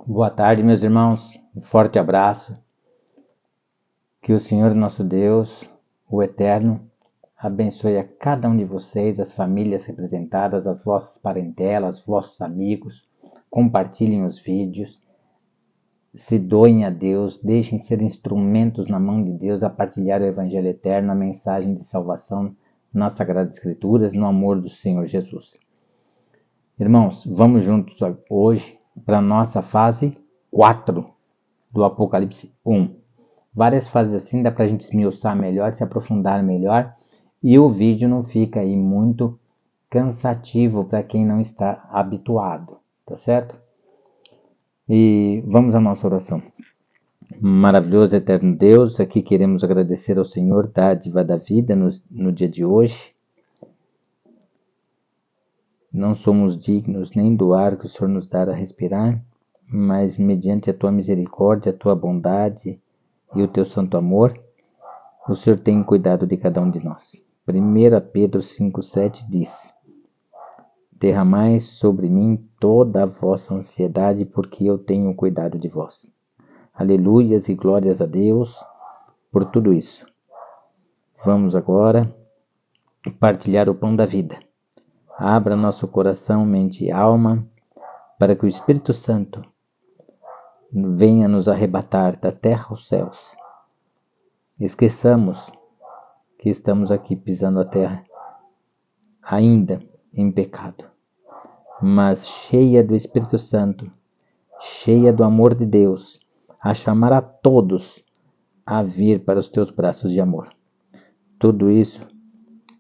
Boa tarde, meus irmãos. Um forte abraço. Que o Senhor nosso Deus, o Eterno, abençoe a cada um de vocês, as famílias representadas, as vossas parentelas, vossos amigos. Compartilhem os vídeos. Se doem a Deus, deixem ser instrumentos na mão de Deus a partilhar o Evangelho Eterno, a mensagem de salvação nas Sagradas Escrituras, no amor do Senhor Jesus. Irmãos, vamos juntos hoje para a nossa fase 4 do Apocalipse 1. Várias fases assim, dá para a gente esmiuçar melhor, se aprofundar melhor, e o vídeo não fica aí muito cansativo para quem não está habituado, tá certo? E vamos à nossa oração. Maravilhoso, eterno Deus, aqui queremos agradecer ao Senhor, dádiva da vida no dia de hoje. Não somos dignos nem do ar que o Senhor nos dá a respirar, mas mediante a tua misericórdia, a tua bondade e o teu santo amor, o Senhor tem cuidado de cada um de nós. 1 Pedro 5,7 diz: derramai sobre mim toda a vossa ansiedade, porque eu tenho cuidado de vós. Aleluias e glórias a Deus por tudo isso. Vamos agora partilhar o pão da vida. Abra nosso coração, mente e alma, para que o Espírito Santo venha nos arrebatar da terra aos céus. Esqueçamos que estamos aqui pisando a terra, ainda em pecado, mas cheia do Espírito Santo, cheia do amor de Deus, a chamar a todos a vir para os teus braços de amor. Tudo isso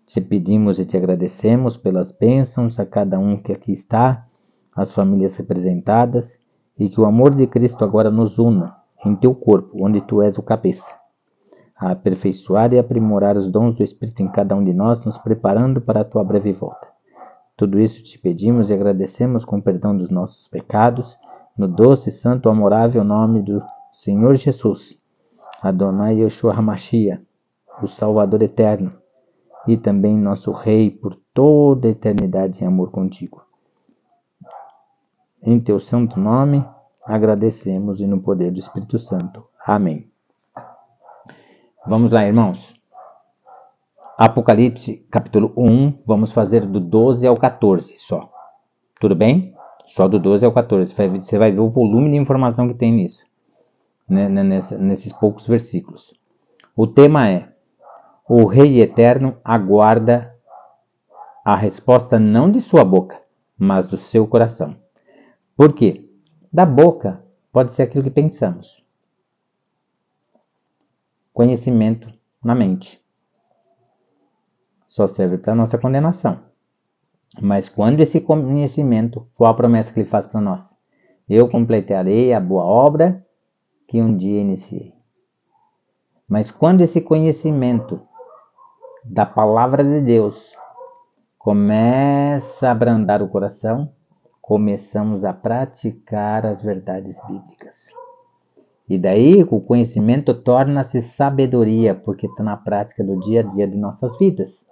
te pedimos e te agradecemos pelas bênçãos a cada um que aqui está, as famílias representadas, e que o amor de Cristo agora nos una em teu corpo, onde tu és o cabeça, a aperfeiçoar e aprimorar os dons do Espírito em cada um de nós, nos preparando para a tua breve volta. Tudo isso te pedimos e agradecemos com perdão dos nossos pecados, no doce, santo, amorável nome do Senhor Jesus, Adonai Yeshua HaMashiach, o Salvador eterno, e também nosso Rei por toda a eternidade em amor contigo. Em teu santo nome, agradecemos e no poder do Espírito Santo. Amém. Vamos lá, irmãos. Apocalipse, capítulo 1, vamos fazer do 12 ao 14 só. Tudo bem? Só do 12 ao 14. Você vai ver o volume de informação que tem nisso, né, nesses poucos versículos. O tema é: o Rei Eterno aguarda a resposta não de sua boca, mas do seu coração. Por quê? Da boca pode ser aquilo que pensamos. Conhecimento na mente. Só serve para a nossa condenação. Mas quando esse conhecimento, qual a promessa que ele faz para nós? Eu completarei a boa obra que um dia iniciei. Mas quando esse conhecimento da palavra de Deus começa a abrandar o coração, começamos a praticar as verdades bíblicas. E daí o conhecimento torna-se sabedoria, porque está na prática do dia a dia de nossas vidas.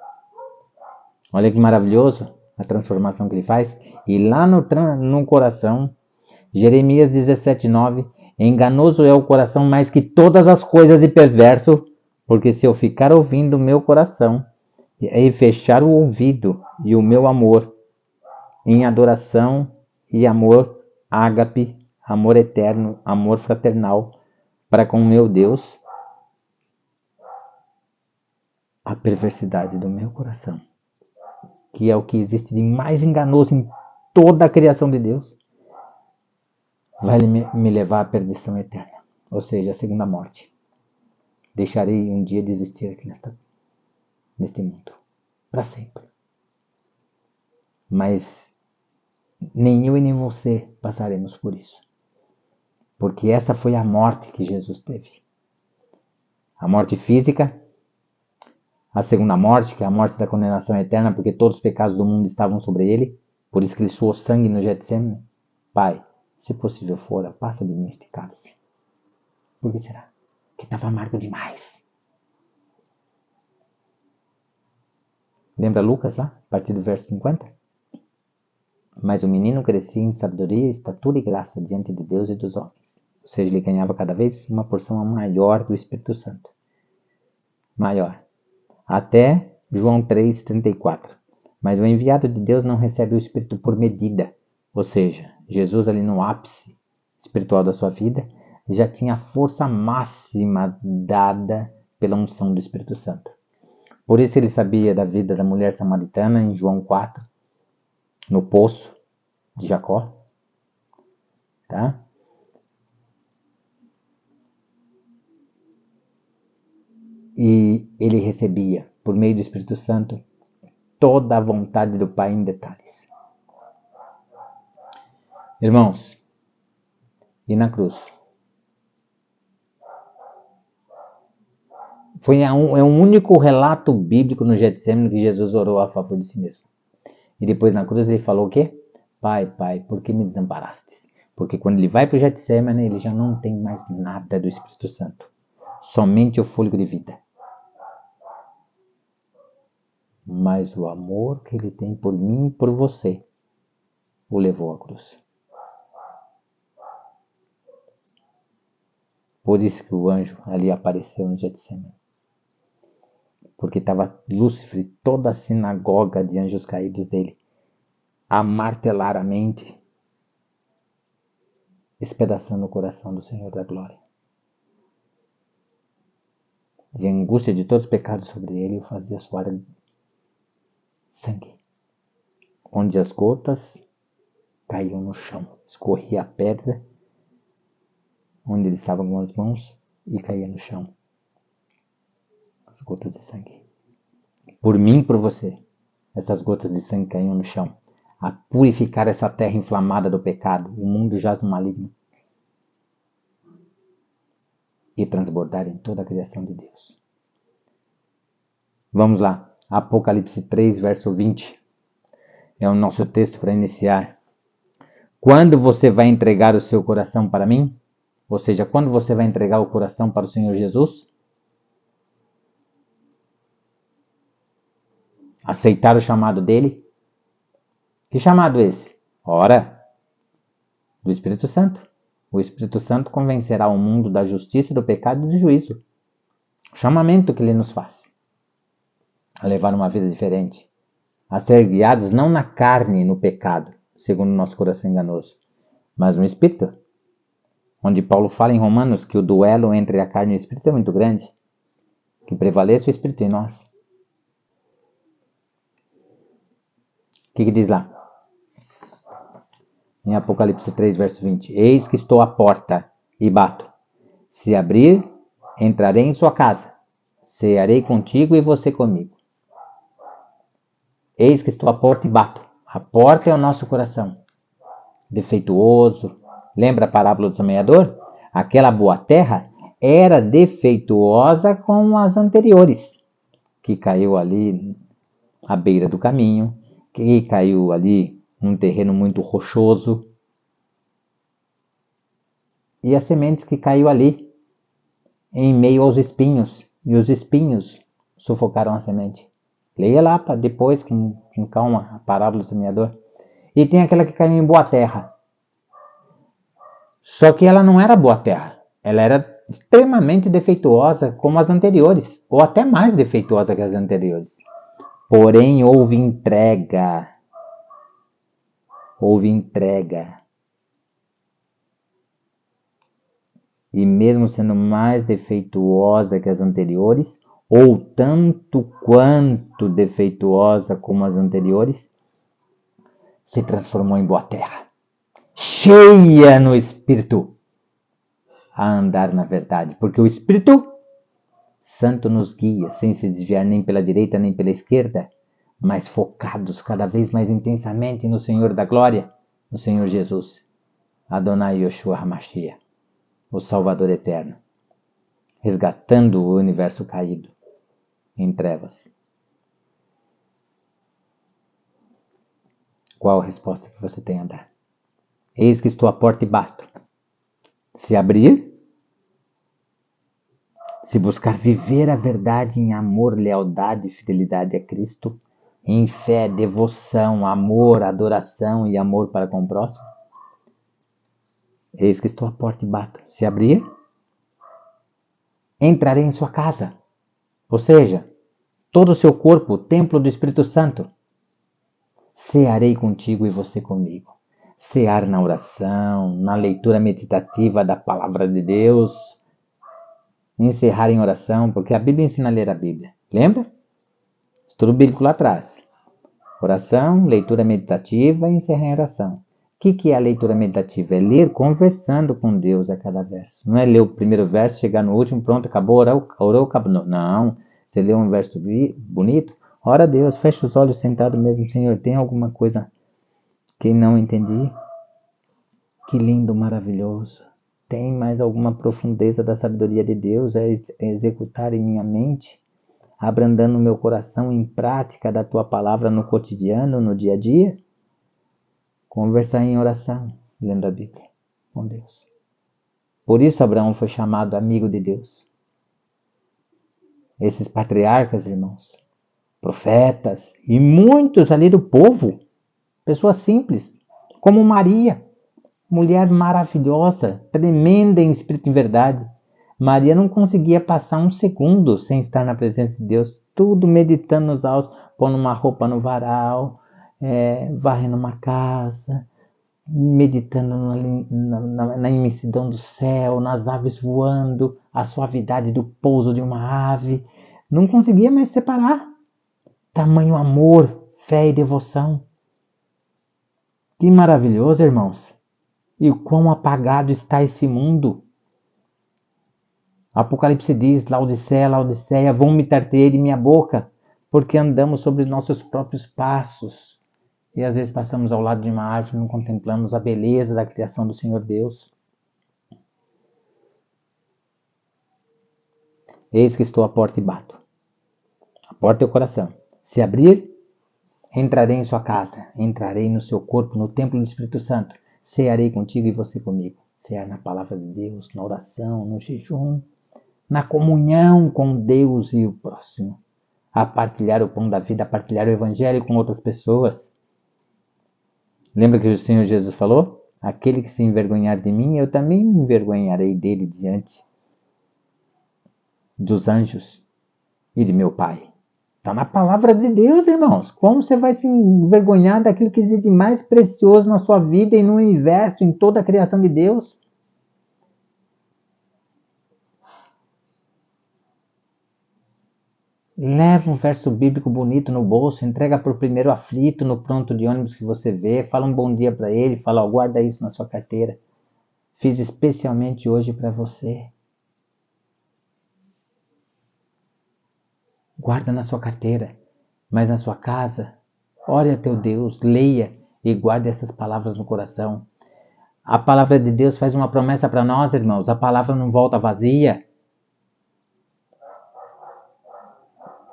Olha que maravilhoso a transformação que ele faz. E lá no coração, Jeremias 17:9, enganoso é o coração mais que todas as coisas e perverso, porque se eu ficar ouvindo o meu coração e fechar o ouvido e o meu amor em adoração e amor ágape, amor eterno, amor fraternal para com o meu Deus, a perversidade do meu coração, que é o que existe de mais enganoso em toda a criação de Deus, vai me levar à perdição eterna, ou seja, a segunda morte. Deixarei um dia de existir aqui neste mundo, para sempre. Mas nem eu e nem você passaremos por isso, porque essa foi a morte que Jesus teve. A morte física, a segunda morte, que é a morte da condenação eterna, porque todos os pecados do mundo estavam sobre ele, por isso que ele suou sangue no Getsemane. Pai, se possível for, passa de mim este cálice. Por que será? Porque estava amargo demais. Lembra Lucas lá, a partir do verso 50? Mas o menino crescia em sabedoria, estatura e graça diante de Deus e dos homens. Ou seja, ele ganhava cada vez uma porção maior do Espírito Santo. Maior. Até João 3,34. Mas o enviado de Deus não recebe o Espírito por medida. Ou seja, Jesus ali no ápice espiritual da sua vida já tinha a força máxima dada pela unção do Espírito Santo. Por isso ele sabia da vida da mulher samaritana em João 4, no poço de Jacó. Tá? E ele recebia, por meio do Espírito Santo, toda a vontade do Pai em detalhes. Irmãos, e na cruz? É um único relato bíblico no Getsemane que Jesus orou a favor de si mesmo. E depois na cruz ele falou o quê? Pai, Pai, por que me desamparaste? Porque quando ele vai para o Getsemane, ele já não tem mais nada do Espírito Santo. Somente o fôlego de vida. Mas o amor que ele tem por mim e por você o levou à cruz. Por isso que o anjo ali apareceu no Getsemane. Porque estava Lúcifer e toda a sinagoga de anjos caídos dele a martelar a mente, espedaçando o coração do Senhor da Glória. E a angústia de todos os pecados sobre ele o fazia suar sangue. Onde as gotas caíam no chão, escorria a pedra onde ele estava com as mãos e caía no chão. As gotas de sangue. Por mim e por você, essas gotas de sangue caíam no chão, a purificar essa terra inflamada do pecado, o mundo jaz no maligno, e transbordar em toda a criação de Deus. Vamos lá, Apocalipse 3, verso 20, é o nosso texto para iniciar. Quando você vai entregar o seu coração para mim? Ou seja, quando você vai entregar o coração para o Senhor Jesus? Aceitar o chamado dele? Que chamado esse? Ora, do Espírito Santo. O Espírito Santo convencerá o mundo da justiça, do pecado e do juízo. O chamamento que ele nos faz a levar uma vida diferente, a ser guiados não na carne e no pecado, segundo o nosso coração enganoso, mas no Espírito. Onde Paulo fala em Romanos que o duelo entre a carne e o Espírito é muito grande, que prevaleça o Espírito em nós. O que diz lá? Em Apocalipse 3, verso 20. Eis que estou à porta e bato. Se abrir, entrarei em sua casa. Cearei contigo e você comigo. Eis que estou à porta e bato. A porta é o nosso coração. Defeituoso. Lembra a parábola do semeador? Aquela boa terra era defeituosa como as anteriores, que caiu ali à beira do caminho, que caiu ali num terreno muito rochoso. E as sementes que caiu ali, em meio aos espinhos, e os espinhos sufocaram a semente. Leia lá depois, com calma, a parábola do semeador. E tem aquela que caiu em boa terra. Só que ela não era boa terra. Ela era extremamente defeituosa, como as anteriores, ou até mais defeituosa que as anteriores. Porém, houve entrega. Houve entrega. E mesmo sendo mais defeituosa que as anteriores, ou tanto quanto defeituosa como as anteriores, se transformou em boa terra, cheia no Espírito, a andar na verdade, porque o Espírito Santo nos guia, sem se desviar nem pela direita nem pela esquerda, mas focados cada vez mais intensamente no Senhor da Glória, no Senhor Jesus, Adonai Yoshua HaMashiach, o Salvador eterno, resgatando o universo caído em trevas. Qual a resposta que você tem a dar? Eis que estou à porta e bato. Se abrir, se buscar viver a verdade em amor, lealdade e fidelidade a Cristo, em fé, devoção, amor, adoração e amor para com o próximo? Eis que estou à porta e bato. Se abrir, entrarei em sua casa. Ou seja, todo o seu corpo, templo do Espírito Santo. Cearei contigo e você comigo. Cear na oração, na leitura meditativa da palavra de Deus. Encerrar em oração, porque a Bíblia ensina a ler a Bíblia. Lembra? Estudo bíblico lá atrás. Oração, leitura meditativa e encerrar em oração. O que é a leitura meditativa? É ler conversando com Deus a cada verso. Não é ler o primeiro verso, chegar no último, pronto, acabou, orou, acabou. Não. Você lê um verso bonito, ora a Deus, fecha os olhos sentado mesmo. Senhor, tem alguma coisa que não entendi? Que lindo, maravilhoso. Tem mais alguma profundeza da sabedoria de Deus a executar em minha mente? Abrandando meu coração em prática da tua palavra no cotidiano, no dia a dia? Conversar em oração, lendo a Bíblia com Deus. Por isso Abraão foi chamado amigo de Deus. Esses patriarcas, irmãos, profetas e muitos ali do povo, pessoas simples, como Maria, mulher maravilhosa, tremenda em espírito e verdade. Maria não conseguia passar um segundo sem estar na presença de Deus, tudo meditando nos altos, pondo uma roupa no varal, varrendo uma casa, meditando na imensidão do céu, nas aves voando, a suavidade do pouso de uma ave. Não conseguia mais separar. Tamanho amor, fé e devoção. Que maravilhoso, irmãos. E quão apagado está esse mundo. Apocalipse diz, Laodiceia, Laodiceia, vomita ter em minha boca, porque andamos sobre nossos próprios passos. E às vezes passamos ao lado de uma árvore e não contemplamos a beleza da criação do Senhor Deus. Eis que estou à porta e bato. A porta é o coração. Se abrir, entrarei em sua casa, entrarei no seu corpo, no templo do Espírito Santo. Cearei contigo e você comigo. Cear na palavra de Deus, na oração, no jejum, na comunhão com Deus e o próximo. A partilhar o pão da vida, a partilhar o evangelho com outras pessoas. Lembra que o Senhor Jesus falou? Aquele que se envergonhar de mim, eu também me envergonharei dele diante dos anjos e de meu Pai. Está na palavra de Deus, irmãos. Como você vai se envergonhar daquilo que existe de mais precioso na sua vida e no universo, em toda a criação de Deus? Leva um verso bíblico bonito no bolso, entrega para o primeiro aflito no ponto de ônibus que você vê, fala um bom dia para ele, fala, guarda isso na sua carteira. Fiz especialmente hoje para você. Guarda na sua carteira, mas na sua casa, ore a teu Deus, leia e guarde essas palavras no coração. A palavra de Deus faz uma promessa para nós, irmãos, a palavra não volta vazia.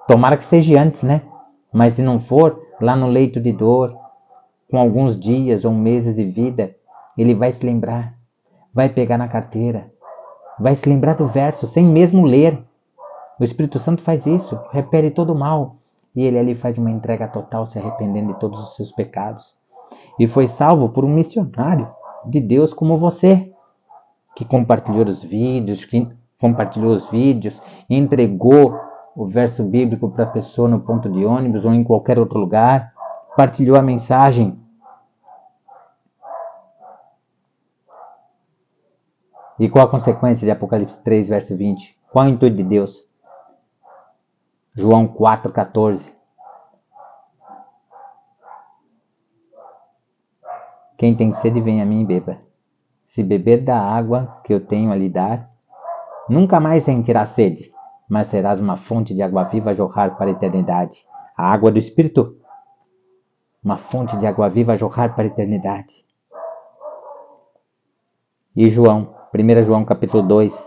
Tomara que seja antes, né? Mas se não for, lá no leito de dor, com alguns dias ou meses de vida, ele vai se lembrar, vai pegar na carteira, vai se lembrar do verso, sem mesmo ler. O Espírito Santo faz isso, repele todo o mal, e ele ali faz uma entrega total, se arrependendo de todos os seus pecados. E foi salvo por um missionário de Deus como você, que compartilhou os vídeos, entregou o verso bíblico para a pessoa no ponto de ônibus ou em qualquer outro lugar, partilhou a mensagem. E qual a consequência de Apocalipse 3, verso 20? Qual é o intuito de Deus? João 4,14. Quem tem sede, vem a mim e beba. Se beber da água que eu tenho a lhe dar, nunca mais sentirá sede, mas serás uma fonte de água viva a jorrar para a eternidade. A água do Espírito, uma fonte de água viva a jorrar para a eternidade. E João, 1 João capítulo 2,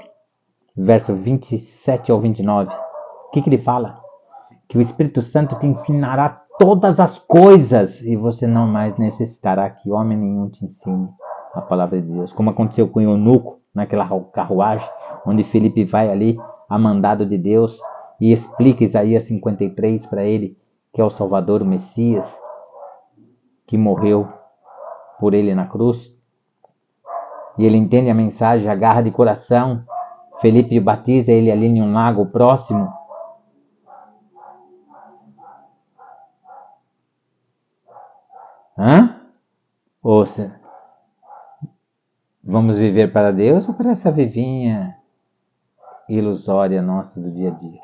verso 27 ao 29. O que ele fala? Que o Espírito Santo te ensinará todas as coisas e você não mais necessitará que homem nenhum te ensine a palavra de Deus. Como aconteceu com o eunuco naquela carruagem, onde Felipe vai ali a mandado de Deus e explica Isaías 53 para ele, que é o Salvador, o Messias, que morreu por ele na cruz. E ele entende a mensagem, agarra de coração. Felipe batiza ele ali em um lago próximo. Ou vamos viver para Deus ou para essa vivinha ilusória nossa do dia a dia?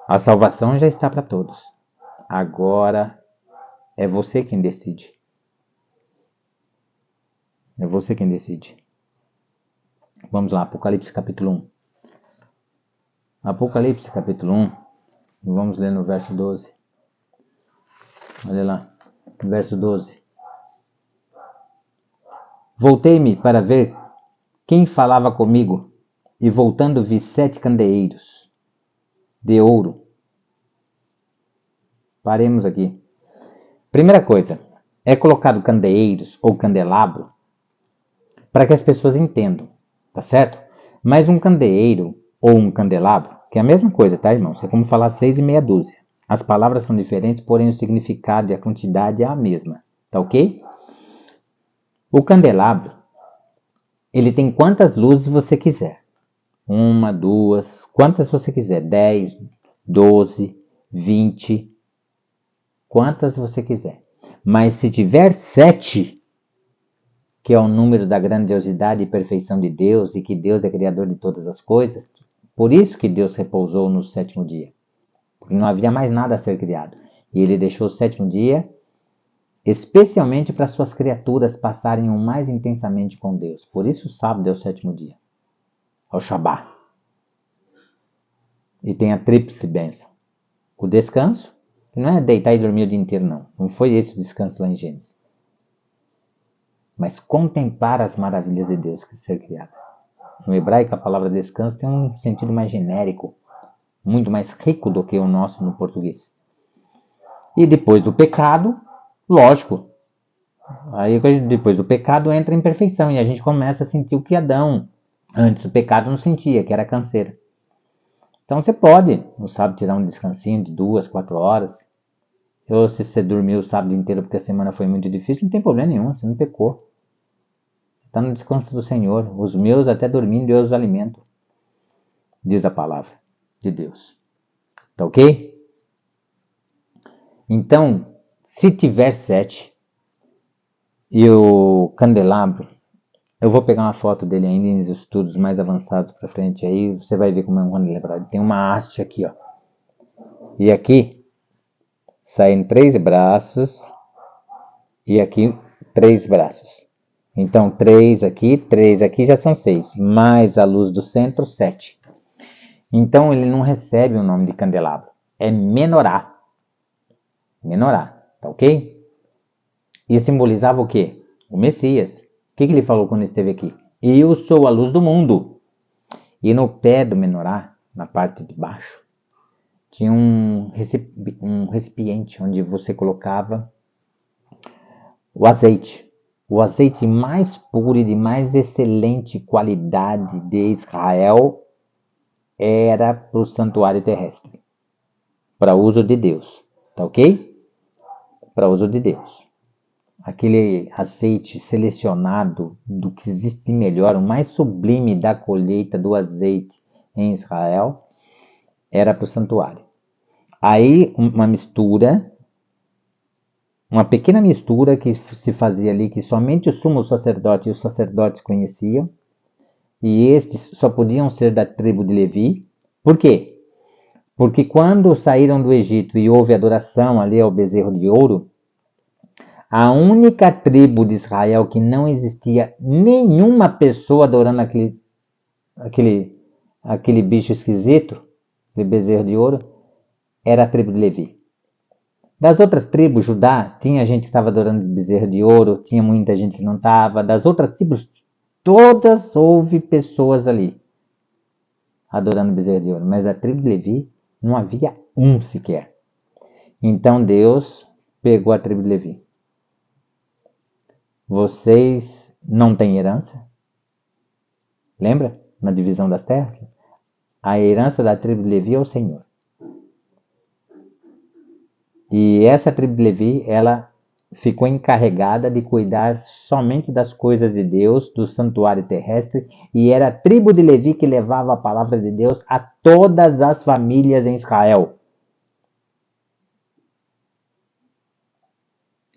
A salvação já está para todos. Agora é você quem decide. É você quem decide. Vamos lá, Apocalipse capítulo 1. Apocalipse capítulo 1. Vamos ler no verso 12. Olha lá, verso 12. Voltei-me para ver quem falava comigo, e voltando vi 7 candeeiros de ouro. Paremos aqui. Primeira coisa, é colocado candeeiros ou candelabro para que as pessoas entendam, tá certo? Mas um candeeiro ou um candelabro, que é a mesma coisa, tá, irmãos? É como falar 6 e meia dúzia. As palavras são diferentes, porém o significado e a quantidade é a mesma, tá ok? O candelabro, ele tem quantas luzes você quiser. 1, 2, quantas você quiser. 10, 12, 20, quantas você quiser. Mas se tiver 7, que é o número da grandiosidade e perfeição de Deus, e que Deus é criador de todas as coisas, por isso que Deus repousou no 7º dia. Porque não havia mais nada a ser criado. E ele deixou o 7º dia especialmente para suas criaturas passarem o mais intensamente com Deus. Por isso o sábado é o 7º dia. É o Shabá. E tem a tríplice bênção. O descanso, que não é deitar e dormir o dia inteiro, não. Não foi esse o descanso lá em Gênesis. Mas contemplar as maravilhas de Deus que ser criada. No hebraico, a palavra descanso tem um sentido mais genérico, muito mais rico do que o nosso no português. E depois do pecado, lógico, aí depois do pecado entra a imperfeição e a gente começa a sentir o que Adão antes do pecado não sentia, que era canseira. Então você pode, no sábado, tirar um descansinho de 2, 4 horas. Ou se você dormiu o sábado inteiro porque a semana foi muito difícil, não tem problema nenhum, você não pecou. Está no descanso do Senhor. Os meus até dormindo eu os alimento, diz a palavra de Deus. Tá ok? Então, se tiver 7 e o candelabro, eu vou pegar uma foto dele ainda em estudos mais avançados para frente aí, você vai ver como é um candelabro. Tem uma haste aqui, ó. E aqui saem 3 braços e aqui 3 braços. Então 3 aqui já são 6, mais a luz do centro, 7. Então ele não recebe o nome de candelabro, é menorá. Menorá, tá ok? E simbolizava o quê? O Messias. O que ele falou quando esteve aqui? Eu sou a luz do mundo. E no pé do menorá, na parte de baixo, tinha um recipiente onde você colocava o azeite. O azeite mais puro e de mais excelente qualidade de Israel era para o santuário terrestre, para uso de Deus, tá ok? Para uso de Deus. Aquele azeite selecionado do que existe de melhor, o mais sublime da colheita do azeite em Israel, era para o santuário. Aí uma mistura, uma pequena mistura que se fazia ali, que somente o sumo sacerdote e os sacerdotes conheciam, e estes só podiam ser da tribo de Levi. Por quê? Porque quando saíram do Egito e houve adoração ali ao bezerro de ouro, a única tribo de Israel que não existia nenhuma pessoa adorando aquele bicho esquisito, de bezerro de ouro, era a tribo de Levi. Das outras tribos, Judá, tinha gente que estava adorando bezerro de ouro, tinha muita gente que não estava. Das outras tribos, todas houve pessoas ali adorando bezerro de ouro. Mas a tribo de Levi não havia um sequer. Então Deus pegou a tribo de Levi. Vocês não têm herança? Lembra? Na divisão das terras? A herança da tribo de Levi é o Senhor. E essa tribo de Levi, ela ficou encarregada de cuidar somente das coisas de Deus, do santuário terrestre, e era a tribo de Levi que levava a palavra de Deus a todas as famílias em Israel.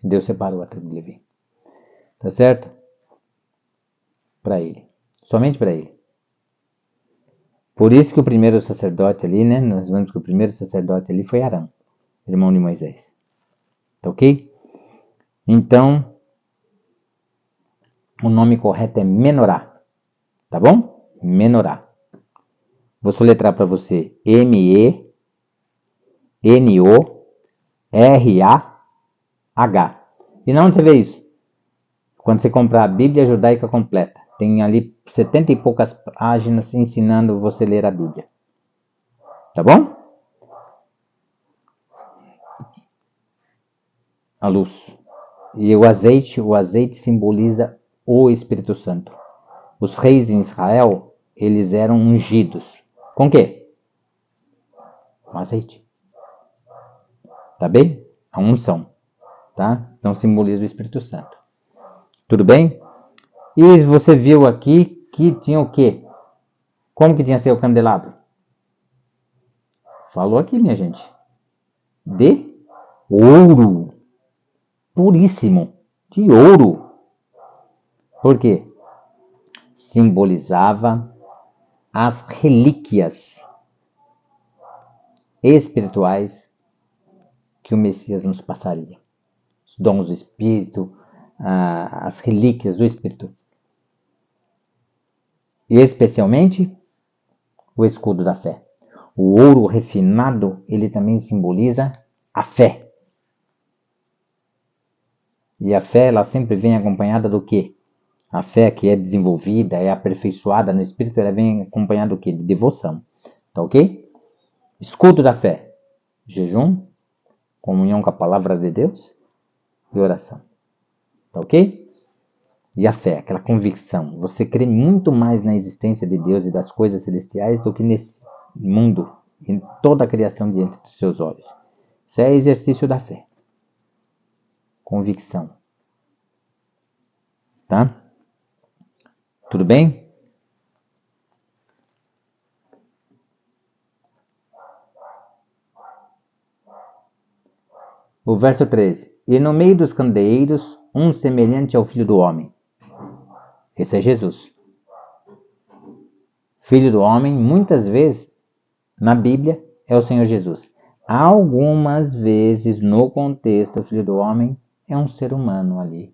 Deus separou a tribo de Levi. Tá certo? Para ele. Somente para ele. Por isso que o primeiro sacerdote ali, né? Nós vemos que o primeiro sacerdote ali foi Arão, irmão de Moisés. Tá ok? Então, o nome correto é Menorá. Tá bom? Menorá. Vou soletrar para você. M-E-N-O-R-A-H. E não onde você vê isso? Quando você comprar a Bíblia Judaica Completa. Tem ali 70 e poucas páginas ensinando você a ler a Bíblia. Tá bom? A luz. E o azeite simboliza o Espírito Santo. Os reis em Israel, eles eram ungidos. Com o quê? Com azeite. Tá bem? A unção. Tá? Então simboliza o Espírito Santo. Tudo bem? E você viu aqui que tinha o quê? Como que tinha seu candelabro? Falou aqui, minha gente. De ouro. Puríssimo. De ouro. Por quê? Simbolizava as relíquias espirituais que o Messias nos passaria. Os dons do Espírito, as relíquias do Espírito. E especialmente o escudo da fé. O ouro refinado, ele também simboliza a fé. E a fé, ela sempre vem acompanhada do quê? A fé que é desenvolvida, é aperfeiçoada no Espírito, ela vem acompanhada do quê? De devoção. Tá ok? Escudo da fé. Jejum, comunhão com a palavra de Deus e oração. Tá ok? E a fé, aquela convicção. Você crê muito mais na existência de Deus e das coisas celestiais do que nesse mundo, em toda a criação diante dos seus olhos. Isso é exercício da fé. Convicção. Tá? Tudo bem? O verso 13. E no meio dos candeeiros, um semelhante ao Filho do Homem. Esse é Jesus. Filho do Homem, muitas vezes, na Bíblia, é o Senhor Jesus. Algumas vezes, no contexto, o Filho do Homem é um ser humano ali,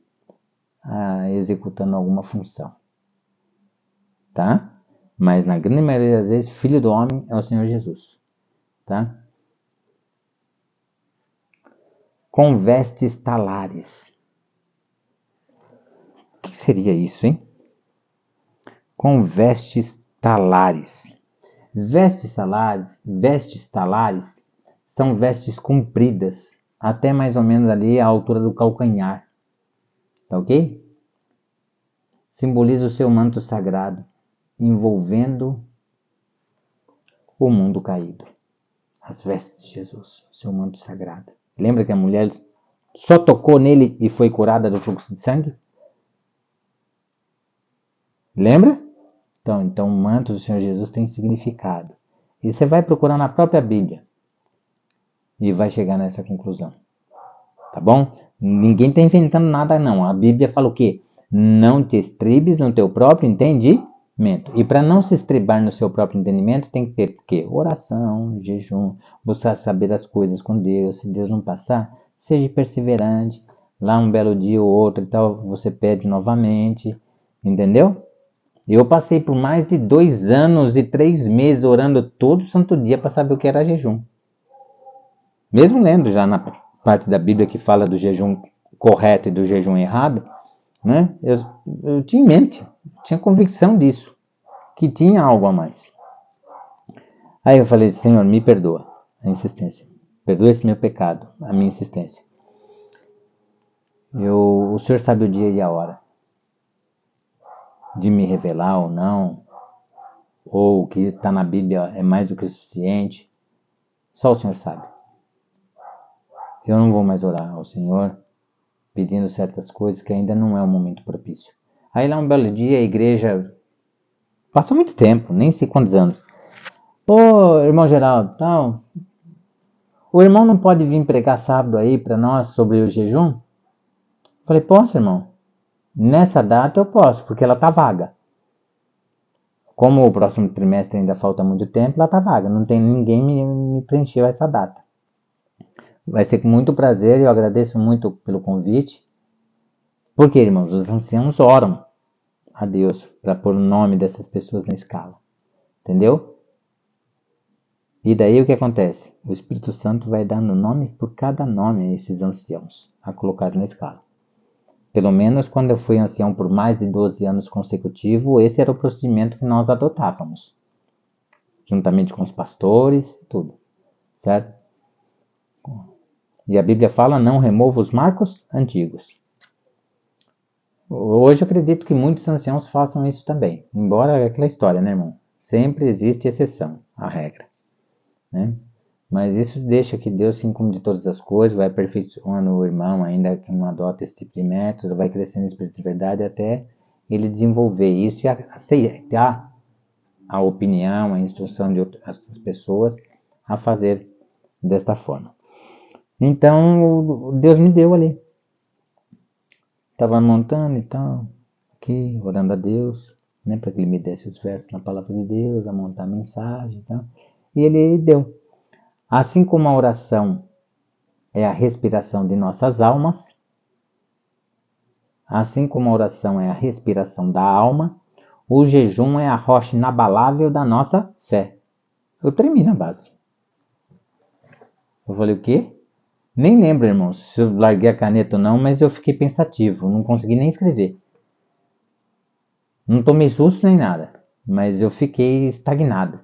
executando alguma função. Tá? Mas na grande maioria das vezes, Filho do Homem é o Senhor Jesus. Tá? Com vestes talares. O que seria isso, hein? Com vestes talares. Vestes talares são vestes compridas, até mais ou menos ali a altura do calcanhar. Tá ok? Simboliza o seu manto sagrado, envolvendo o mundo caído. As vestes de Jesus, o seu manto sagrado. Lembra que a mulher só tocou nele e foi curada do fluxo de sangue? Lembra? Então o manto do Senhor Jesus tem significado. E você vai procurar na própria Bíblia e vai chegar nessa conclusão. Tá bom? Ninguém está inventando nada, não. A Bíblia fala o quê? Não te estribes no teu próprio entendimento. E para não se estribar no seu próprio entendimento, tem que ter o quê? Oração, jejum, buscar saber as coisas com Deus. Se Deus não passar, seja perseverante. Lá um belo dia ou outro e tal, você pede novamente. Entendeu? Eu passei por mais de 2 anos e 3 meses orando todo santo dia para saber o que era jejum. Mesmo lendo já na parte da Bíblia que fala do jejum correto e do jejum errado, né? Eu tinha em mente, tinha convicção disso, que tinha algo a mais. Aí eu falei, Senhor, me perdoa a insistência. Perdoa esse meu pecado, a minha insistência. O Senhor sabe o dia e a hora de me revelar ou não, ou o que está na Bíblia é mais do que o suficiente. Só o Senhor sabe. eu não vou mais orar ao Senhor pedindo certas coisas que ainda não é o momento propício. Aí lá um belo dia a igreja, passou muito tempo, nem sei quantos anos. Ô, irmão Geraldo, tal, o irmão não pode vir pregar sábado aí para nós sobre o jejum? Falei, posso, irmão? Nessa data eu posso, porque ela tá vaga. Como o próximo trimestre ainda falta muito tempo, ela tá vaga. Não tem ninguém me preencheu essa data. Vai ser com muito prazer e eu agradeço muito pelo convite. Porque, irmãos, os anciãos oram a Deus para pôr o nome dessas pessoas na escala. Entendeu? E daí o que acontece? O Espírito Santo vai dando nome por cada nome a esses anciãos a colocar na escala. Pelo menos quando eu fui ancião por mais de 12 anos consecutivos, esse era o procedimento que nós adotávamos. Juntamente com os pastores, tudo. Certo? E a Bíblia fala, não remova os marcos antigos. Hoje eu acredito que muitos anciãos façam isso também. Embora é aquela história, né, irmão? Sempre existe exceção à regra. Né? Mas isso deixa que Deus se incumbe de todas as coisas, vai aperfeiçoando o irmão, ainda que não adota esse tipo de método, vai crescendo em espírito de verdade até ele desenvolver isso e aceitar a opinião, a instrução de outras pessoas a fazer desta forma. Então, Deus me deu ali. Estava montando e tal, aqui, orando a Deus, né, para que Ele me desse os versos na palavra de Deus, a montar a mensagem e tal. E Ele deu. Assim como a oração é a respiração de nossas almas, assim como a oração é a respiração da alma, o jejum é a rocha inabalável da nossa fé. Eu termino a base. Eu falei, o quê? Nem lembro, irmãos, se eu larguei a caneta ou não, mas eu fiquei pensativo, não consegui nem escrever. Não tomei susto nem nada, mas eu fiquei estagnado.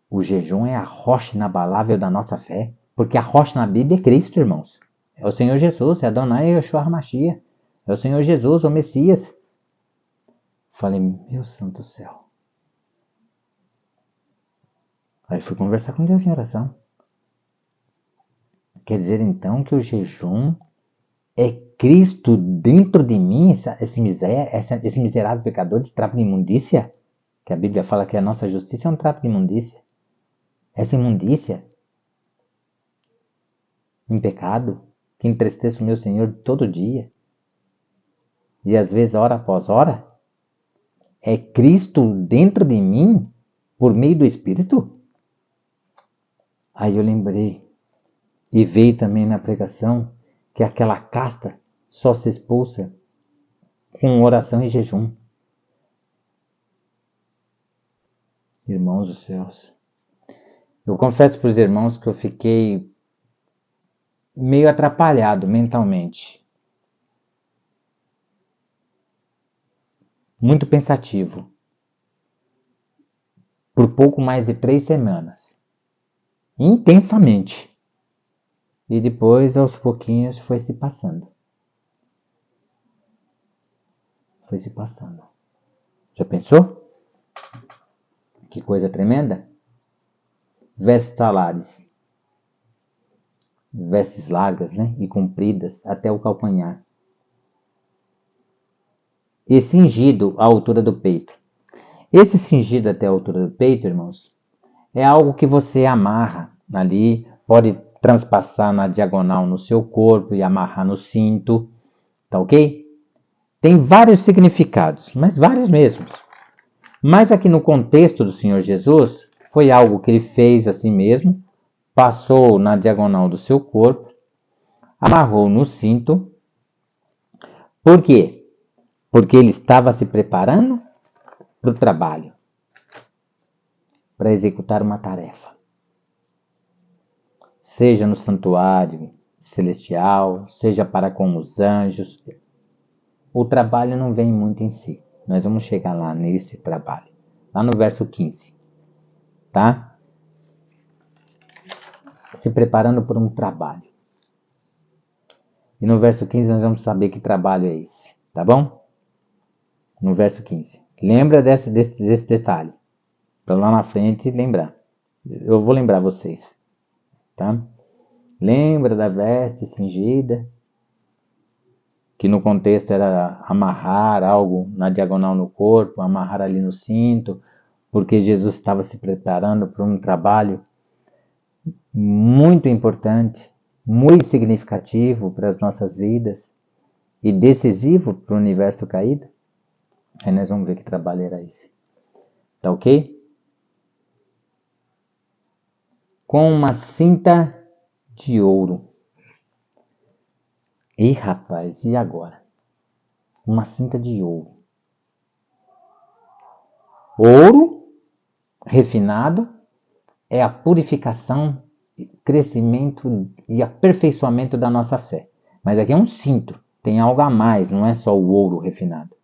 O jejum é a rocha inabalável da nossa fé, porque a rocha na Bíblia é Cristo, irmãos. É o Senhor Jesus, é Adonai Yeshua HaMashiach. É o Senhor Jesus, o Messias. Falei, meu santo céu. Aí fui conversar com Deus em oração. Quer dizer então que o jejum é Cristo dentro de mim, esse miserável pecador de trapo de imundícia? Que a Bíblia fala que a nossa justiça é um trapo de imundícia. Essa imundícia, em pecado, que entristeça o meu Senhor todo dia, e às vezes hora após hora, é Cristo dentro de mim, por meio do Espírito? Aí eu lembrei, e veio também na pregação, que aquela casta só se expulsa com oração e jejum. Irmãos dos céus, eu confesso para os irmãos que eu fiquei meio atrapalhado mentalmente. Muito pensativo. Por pouco mais de 3 semanas. Intensamente. E depois, aos pouquinhos, foi se passando. Foi se passando. Já pensou? Que coisa tremenda? Vestes talares. Vestes largas, né? E compridas até o calcanhar. E cingido à altura do peito. Esse cingido até a altura do peito, irmãos, é algo que você amarra ali, pode transpassar na diagonal no seu corpo e amarrar no cinto, tá ok? Tem vários significados, mas vários mesmos. Mas aqui no contexto do Senhor Jesus, foi algo que ele fez assim mesmo, passou na diagonal do seu corpo, amarrou no cinto. Por quê? Porque ele estava se preparando para o trabalho, para executar uma tarefa. Seja no santuário celestial, seja para com os anjos. O trabalho não vem muito em si. Nós vamos chegar lá nesse trabalho. Lá no verso 15. Tá? Se preparando por um trabalho. E no verso 15 nós vamos saber que trabalho é esse. Tá bom? No verso 15. Lembra desse detalhe. Para lá na frente lembrar. Eu vou lembrar vocês. tá? Lembra da veste cingida, que no contexto era amarrar algo na diagonal no corpo, amarrar ali no cinto, porque Jesus estava se preparando para um trabalho muito importante, muito significativo para as nossas vidas e decisivo para o universo caído. Aí nós vamos ver que trabalho era esse. Tá ok? Com uma cinta de ouro. Ih, rapaz, e agora? Uma cinta de ouro. Ouro refinado é a purificação, crescimento e aperfeiçoamento da nossa fé. Mas aqui é um cinto, tem algo a mais, não é só o ouro refinado.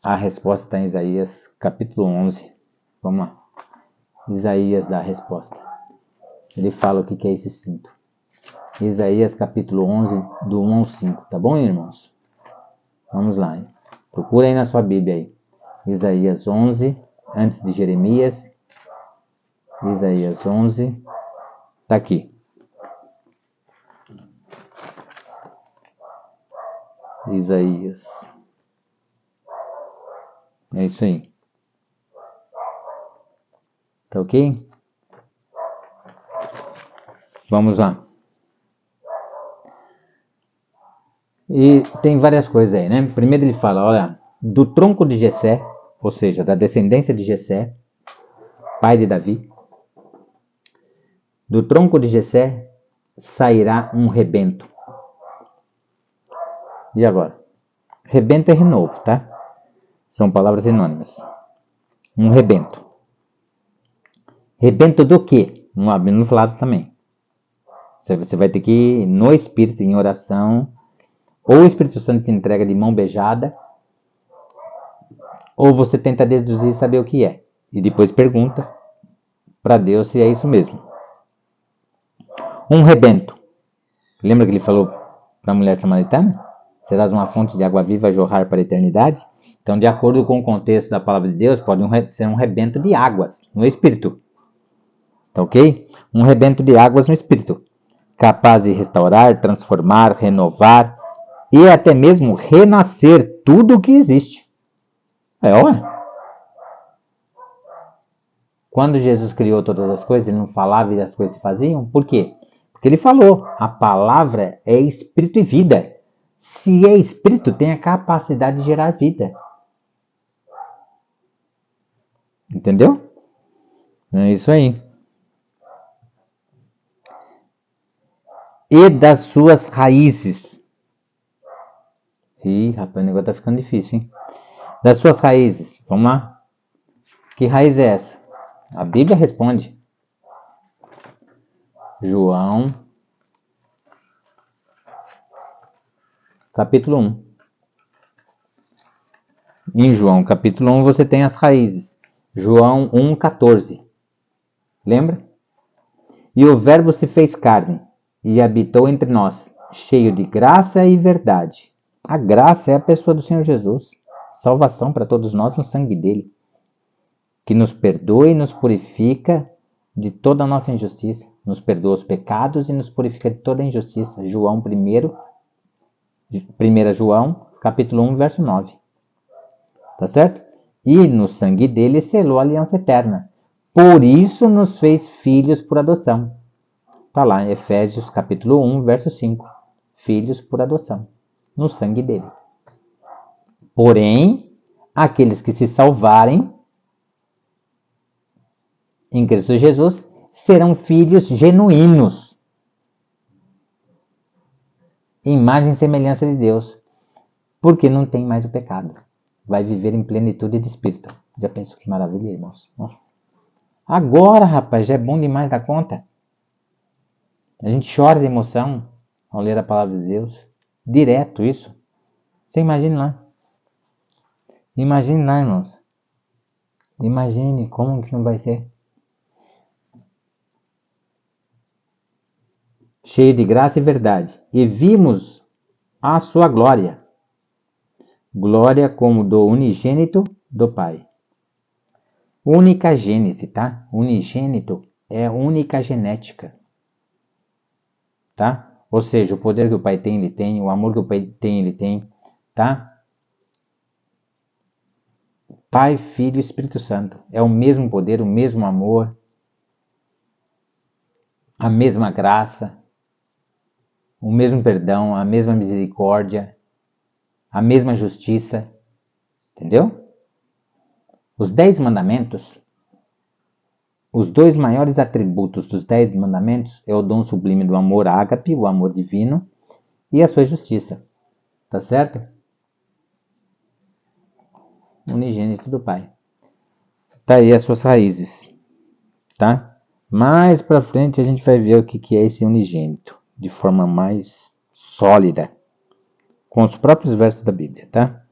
A resposta está em Isaías capítulo 11. Vamos lá. Isaías dá a resposta. Ele fala o que é esse cinto. Isaías capítulo 11, do 1 ao 5. Tá bom, irmãos? Vamos lá. Hein? Procura aí na sua Bíblia aí. Isaías 11, antes de Jeremias. Isaías 11. Tá aqui. Isaías. É isso aí. Tá ok? Vamos lá. E tem várias coisas aí, né? Primeiro ele fala, olha, do tronco de Jessé, ou seja, da descendência de Jessé, pai de Davi, do tronco de Jessé sairá um rebento. E agora? Rebento é renovo, tá? São palavras sinônimas. Um rebento. Rebento do quê? Vamos abrir no lado também. Você vai ter que ir no Espírito, em oração, ou o Espírito Santo te entrega de mão beijada, ou você tenta deduzir e saber o que é. E depois pergunta para Deus se é isso mesmo. Um rebento. Lembra que ele falou para a mulher samaritana? Serás uma fonte de água viva a jorrar para a eternidade? Então, de acordo com o contexto da palavra de Deus, pode ser um rebento de águas no Espírito. Tá ok? Um rebento de águas no Espírito. Capaz de restaurar, transformar, renovar e até mesmo renascer tudo o que existe. Ué. Quando Jesus criou todas as coisas, ele não falava e as coisas se faziam? Por quê? Porque ele falou, a palavra é espírito e vida. Se é espírito, tem a capacidade de gerar vida. Entendeu? É isso aí. E das suas raízes. Ih, rapaz, o negócio tá ficando difícil, hein? Das suas raízes. Vamos lá. Que raiz é essa? A Bíblia responde. João, capítulo 1. Em João, capítulo 1, você tem as raízes. João 1,14. Lembra? E o Verbo se fez carne e habitou entre nós, cheio de graça e verdade. A graça é a pessoa do Senhor Jesus. Salvação para todos nós no sangue dele. Que nos perdoa e nos purifica de toda a nossa injustiça. Nos perdoa os pecados e nos purifica de toda a injustiça. João 1 João, capítulo 1, verso 9. Tá certo? E no sangue dele selou a aliança eterna. Por isso nos fez filhos por adoção. Está lá em Efésios capítulo 1, verso 5. Filhos por adoção. No sangue dele. Porém, aqueles que se salvarem em Cristo Jesus serão filhos genuínos. Imagem e semelhança de Deus. Porque não tem mais o pecado. Vai viver em plenitude de espírito. Já pensou que maravilha, irmãos? Nossa. Agora, rapaz, já é bom demais da conta. A gente chora de emoção ao ler a palavra de Deus. Direto isso. Você imagine lá. Imagine lá, irmãos. Imagine como que não vai ser. Cheio de graça e verdade. E vimos a sua glória. Glória como do unigênito do Pai. Única gênese, tá? Unigênito é única genética, tá? Ou seja, o poder que o Pai tem, ele tem, o amor que o Pai tem, ele tem, tá? Pai, Filho e Espírito Santo. É o mesmo poder, o mesmo amor, a mesma graça, o mesmo perdão, a mesma misericórdia, a mesma justiça, entendeu? Os 10 mandamentos, os dois maiores atributos dos 10 mandamentos é o dom sublime do amor ágape, o amor divino, e a sua justiça, tá certo? Unigênito do Pai. Tá aí as suas raízes, tá? Mais pra frente a gente vai ver o que é esse unigênito, de forma mais sólida, com os próprios versos da Bíblia, tá?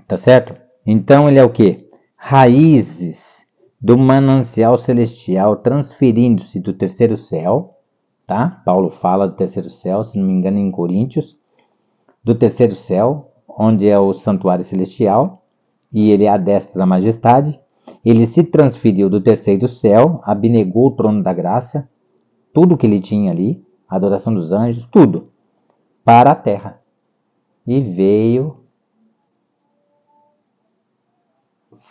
Tá certo? Então ele é o quê? Raízes do manancial celestial transferindo-se do terceiro céu, tá? Paulo fala do terceiro céu, se não me engano, em Coríntios, do terceiro céu, onde é o santuário celestial, e ele é a destra da majestade. Ele se transferiu do terceiro céu, abnegou o trono da graça, tudo que ele tinha ali, a adoração dos anjos, tudo, para a terra. E veio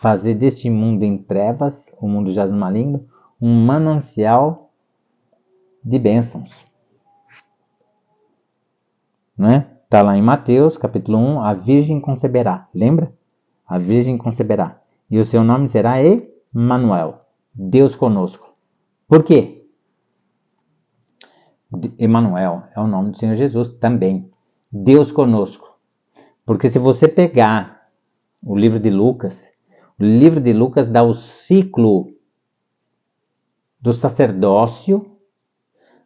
fazer deste mundo em trevas, o mundo jaz no maligno, um manancial de bênçãos. Né? Está lá em Mateus, capítulo 1, a virgem conceberá. Lembra? A virgem conceberá. E o seu nome será Emanuel, Deus conosco. Por quê? Emanuel é o nome do Senhor Jesus também. Deus conosco. Porque se você pegar o livro de Lucas dá o ciclo do sacerdócio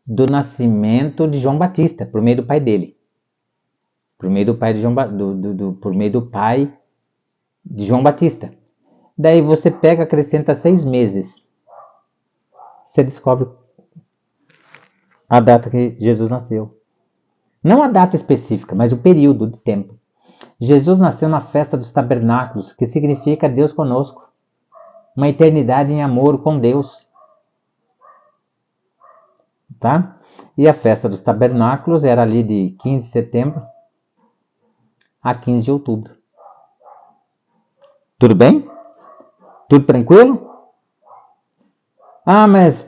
do nascimento de João Batista, por meio do pai dele. Por meio do pai de João, por meio do pai de João Batista. Daí você pega, acrescenta 6 meses. Você descobre a data que Jesus nasceu. Não a data específica, mas o período de tempo. Jesus nasceu na festa dos tabernáculos, que significa Deus conosco. Uma eternidade em amor com Deus. Tá? E a festa dos tabernáculos era ali de 15 de setembro a 15 de outubro. Tudo bem? Tudo tranquilo? Ah, mas,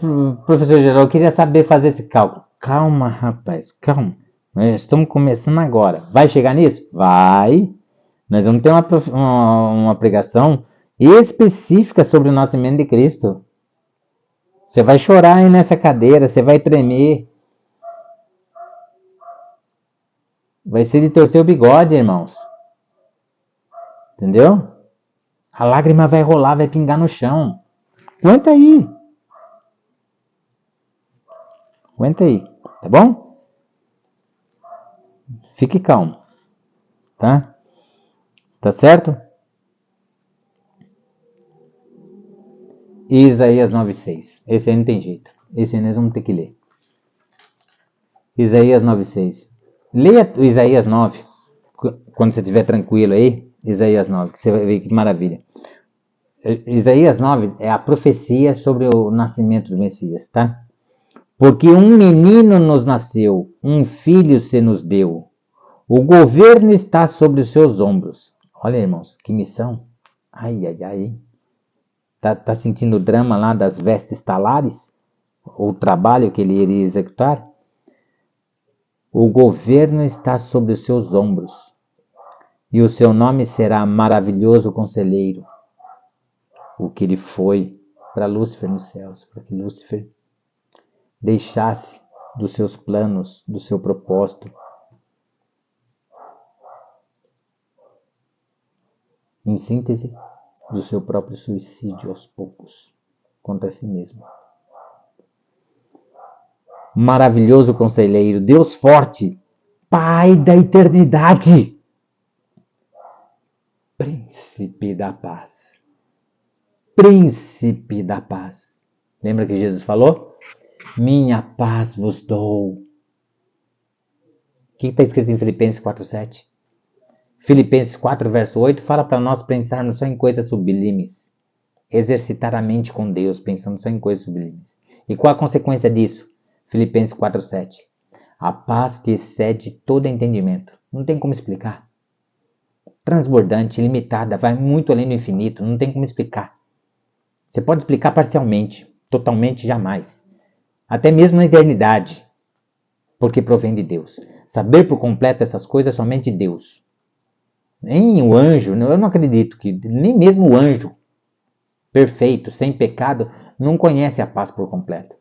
professor geral, eu queria saber fazer esse cálculo. Calma, rapaz, calma. Nós estamos começando agora. Vai chegar nisso? Vai. Nós vamos ter uma pregação específica sobre o nascimento de Cristo. Você vai chorar aí nessa cadeira, você vai tremer. Vai ser de torcer o bigode, irmãos. Entendeu? A lágrima vai rolar, vai pingar no chão. Aguenta aí. Aguenta aí, tá bom? Fique calmo, tá? Tá certo? Isaías 9:6. Esse aí não tem jeito. Esse aí nós vamos ter que ler. Isaías 9:6. Leia o Isaías 9, quando você estiver tranquilo aí. Isaías 9, que você vai ver que maravilha. Isaías 9 é a profecia sobre o nascimento do Messias, tá? Porque um menino nos nasceu, um filho se nos deu. O governo está sobre os seus ombros. Olha, irmãos, que missão. Ai, ai, ai. Tá sentindo o drama lá das vestes talares? O trabalho que ele iria executar? O governo está sobre os seus ombros. E o seu nome será Maravilhoso Conselheiro. O que ele foi para Lúcifer nos céus, para que Lúcifer deixasse dos seus planos, do seu propósito. Em síntese, do seu próprio suicídio aos poucos, contra si mesmo. Maravilhoso Conselheiro, Deus forte, Pai da eternidade, Príncipe da paz. Príncipe da paz. Lembra que Jesus falou? Minha paz vos dou. O que está escrito em Filipenses 4:7? Filipenses 4, verso 8 fala para nós pensarmos só em coisas sublimes. exercitar a mente com Deus, pensando só em coisas sublimes. E qual a consequência disso? Filipenses 4:7. A paz que excede todo entendimento. Não tem como explicar. Transbordante, ilimitada, vai muito além do infinito, não tem como explicar. Você pode explicar parcialmente, totalmente jamais. Até mesmo na eternidade, porque provém de Deus. Saber por completo essas coisas é somente Deus. Nem o anjo, eu não acredito que nem mesmo o anjo perfeito, sem pecado, não conhece a paz por completo.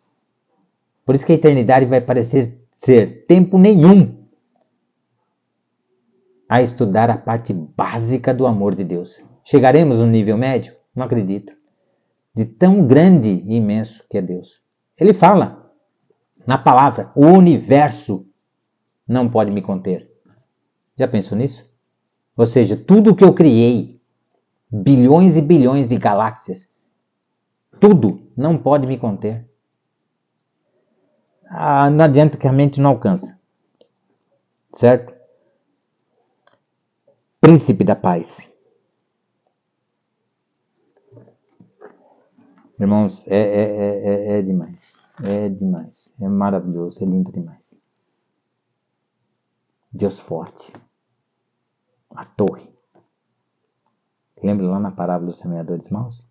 Por isso que a eternidade vai parecer ser tempo nenhum a estudar a parte básica do amor de Deus. Chegaremos no nível médio? Não acredito. De tão grande e imenso que é Deus. Ele fala na palavra, o universo não pode me conter. Já pensou nisso? Ou seja, tudo que eu criei, bilhões e bilhões de galáxias, tudo não pode me conter. Não adianta que a mente não alcança. Certo? Príncipe da paz. Irmãos, é demais. É demais. É maravilhoso, é lindo demais. Deus forte. A torre. Lembra lá na parábola dos semeadores maus?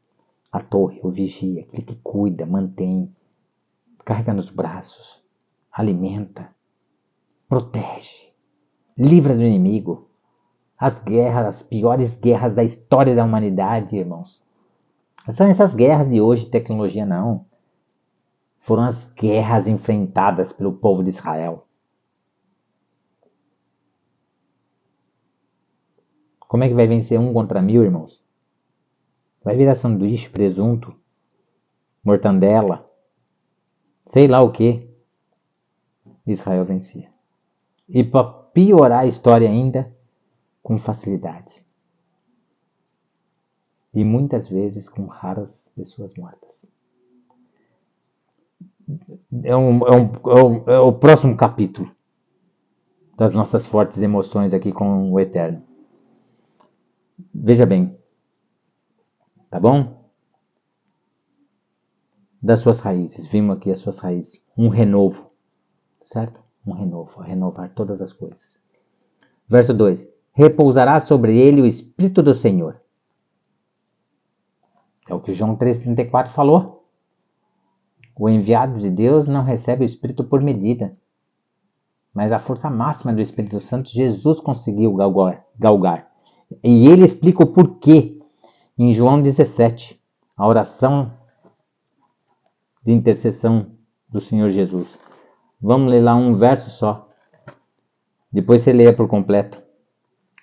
A torre, o vigia, aquele que cuida, mantém, carrega nos braços, alimenta, protege, livra do inimigo. As guerras, as piores guerras da história da humanidade, irmãos. Não são essas guerras de hoje, tecnologia não. Foram as guerras enfrentadas pelo povo de Israel. Como é que vai vencer 1 contra 1000, irmãos? Vai virar sanduíche, presunto, mortandela, sei lá o que. Israel vencia. E para piorar a história ainda, com facilidade. E muitas vezes com raras pessoas mortas. É o próximo capítulo das nossas fortes emoções aqui com o Eterno. Veja bem, tá bom? Das suas raízes, vimos aqui as suas raízes. Um renovo, certo? Um renovo, a renovar todas as coisas. Verso 2. Repousará sobre ele o Espírito do Senhor. É o que João 3,34 falou. O enviado de Deus não recebe o Espírito por medida. Mas a força máxima do Espírito Santo, Jesus conseguiu galgar. E ele explica o porquê em João 17, a oração de intercessão do Senhor Jesus. Vamos ler lá um verso só. Depois você leia por completo.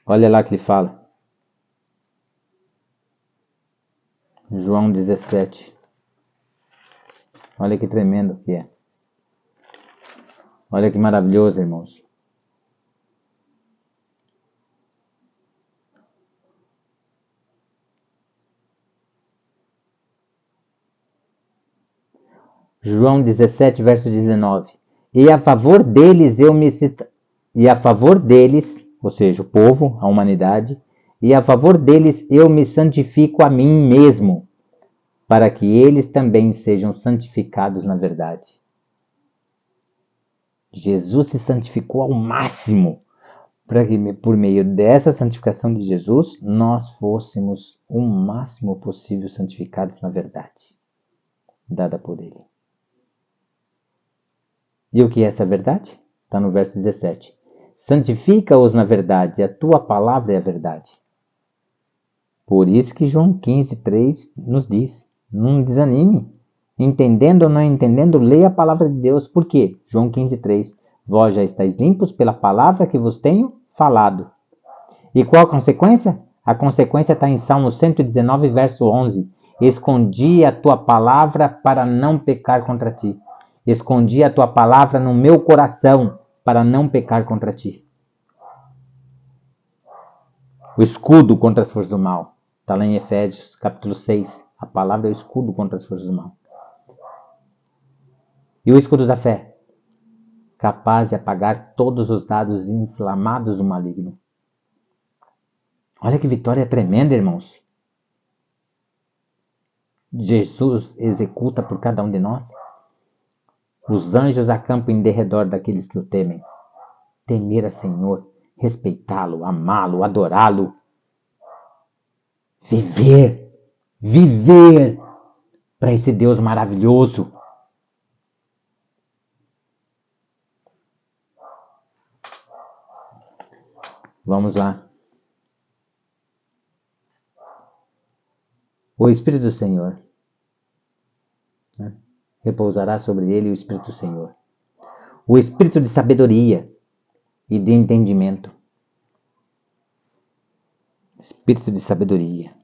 Olha lá que ele fala. João 17. Olha que tremendo que é. Olha que maravilhoso, irmãos. João 17, verso 19. E a favor deles, ou seja, o povo, a humanidade, e a favor deles eu me santifico a mim mesmo, para que eles também sejam santificados na verdade. Jesus se santificou ao máximo, para que por meio dessa santificação de Jesus, nós fôssemos o máximo possível santificados na verdade, dada por Ele. E o que é essa verdade? Está no verso 17. Santifica-os na verdade, a tua palavra é a verdade. Por isso que João 15:3 nos diz, não desanime. Entendendo ou não entendendo, leia a palavra de Deus. Por quê? João 15:3. Vós já estáis limpos pela palavra que vos tenho falado. E qual a consequência? A consequência está em Salmo 119, verso 11. Escondi a tua palavra para não pecar contra ti. Escondi a tua palavra no meu coração para não pecar contra ti. O escudo contra as forças do mal. Está lá em Efésios, capítulo 6. A palavra é o escudo contra as forças do mal. E o escudo da fé? Capaz de apagar todos os dados inflamados do maligno. Olha que vitória tremenda, irmãos. Jesus executa por cada um de nós? Os anjos acampam em derredor daqueles que o temem. Temer a Senhor, respeitá-lo, amá-lo, adorá-lo. Viver para esse Deus maravilhoso. Vamos lá. O Espírito do Senhor, né? Repousará sobre ele o Espírito do Senhor. O Espírito de sabedoria e de entendimento. Espírito de sabedoria.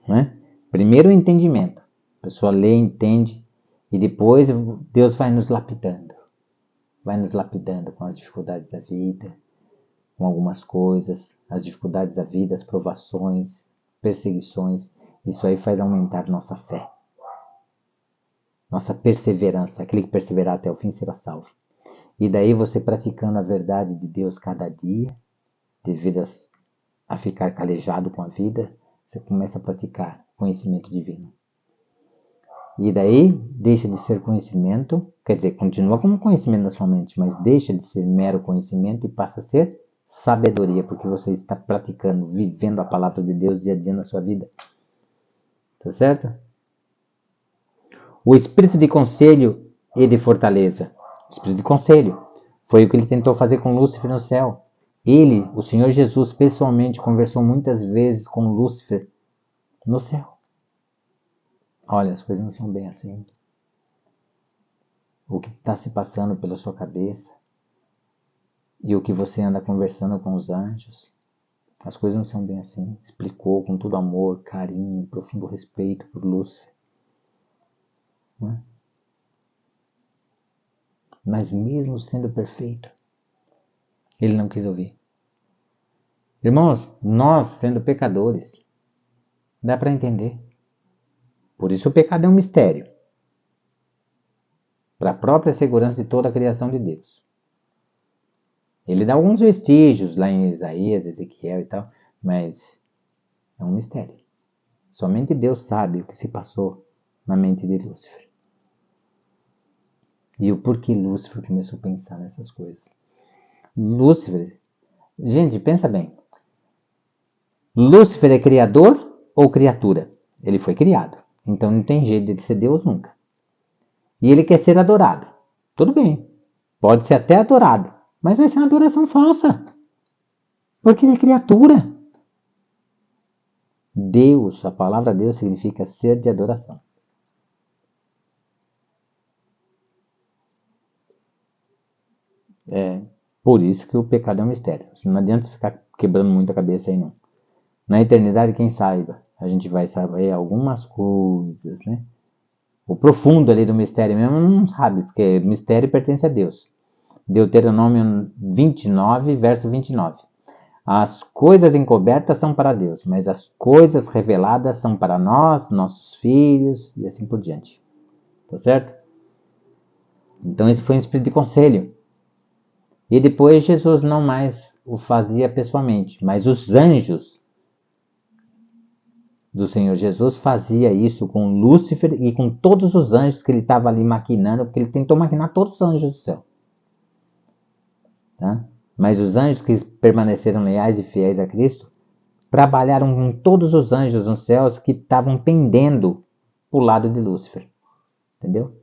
Né? Primeiro o entendimento. A pessoa lê, entende, e depois Deus vai nos lapidando. Vai nos lapidando com as dificuldades da vida, com algumas coisas, as dificuldades da vida, as provações, perseguições. Isso aí faz aumentar nossa fé, nossa perseverança. Aquele que perseverar até o fim será salvo. E daí você praticando a verdade de Deus cada dia, devido a ficar calejado com a vida, você começa a praticar conhecimento divino. E daí deixa de ser conhecimento, quer dizer, continua como conhecimento na sua mente, mas deixa de ser mero conhecimento e passa a ser sabedoria, porque você está praticando, vivendo a palavra de Deus dia a dia na sua vida. Tá certo? O espírito de conselho e de fortaleza. O espírito de conselho foi o que ele tentou fazer com Lúcifer no céu. Ele, o Senhor Jesus, pessoalmente conversou muitas vezes com Lúcifer no céu. Olha, as coisas não são bem assim. O que está se passando pela sua cabeça e o que você anda conversando com os anjos, as coisas não são bem assim. Explicou com todo amor, carinho, profundo respeito por Lúcifer. Não é? Mas mesmo sendo perfeito, ele não quis ouvir. Irmãos, nós sendo pecadores, dá para entender. Por isso o pecado é um mistério. Para a própria segurança de toda a criação de Deus. Ele dá alguns vestígios lá em Isaías, Ezequiel e tal, mas é um mistério. Somente Deus sabe o que se passou na mente de Lúcifer. E o porquê Lúcifer começou a pensar nessas coisas. Lúcifer, gente, pensa bem. Lúcifer é criador ou criatura? Ele foi criado. Então não tem jeito de ser Deus nunca. E ele quer ser adorado. Tudo bem. Pode ser até adorado. Mas vai ser uma adoração falsa. Porque ele é criatura. Deus, a palavra Deus significa ser de adoração. É por isso que o pecado é um mistério. Não adianta ficar quebrando muito a cabeça aí não. Na eternidade, quem saiba, a gente vai saber algumas coisas, né? O profundo ali do mistério mesmo não sabe, porque mistério pertence a Deus. Deuteronômio 29, verso 29. As coisas encobertas são para Deus, mas as coisas reveladas são para nós, nossos filhos e assim por diante. Tá certo? Então esse foi um espírito de conselho. E depois Jesus não mais o fazia pessoalmente, mas os anjos do Senhor Jesus fazia isso com Lúcifer e com todos os anjos que ele estava ali maquinando, porque ele tentou maquinar todos os anjos do céu. Tá? Mas os anjos que permaneceram leais e fiéis a Cristo trabalharam com todos os anjos nos céus que estavam pendendo para o lado de Lúcifer. Entendeu?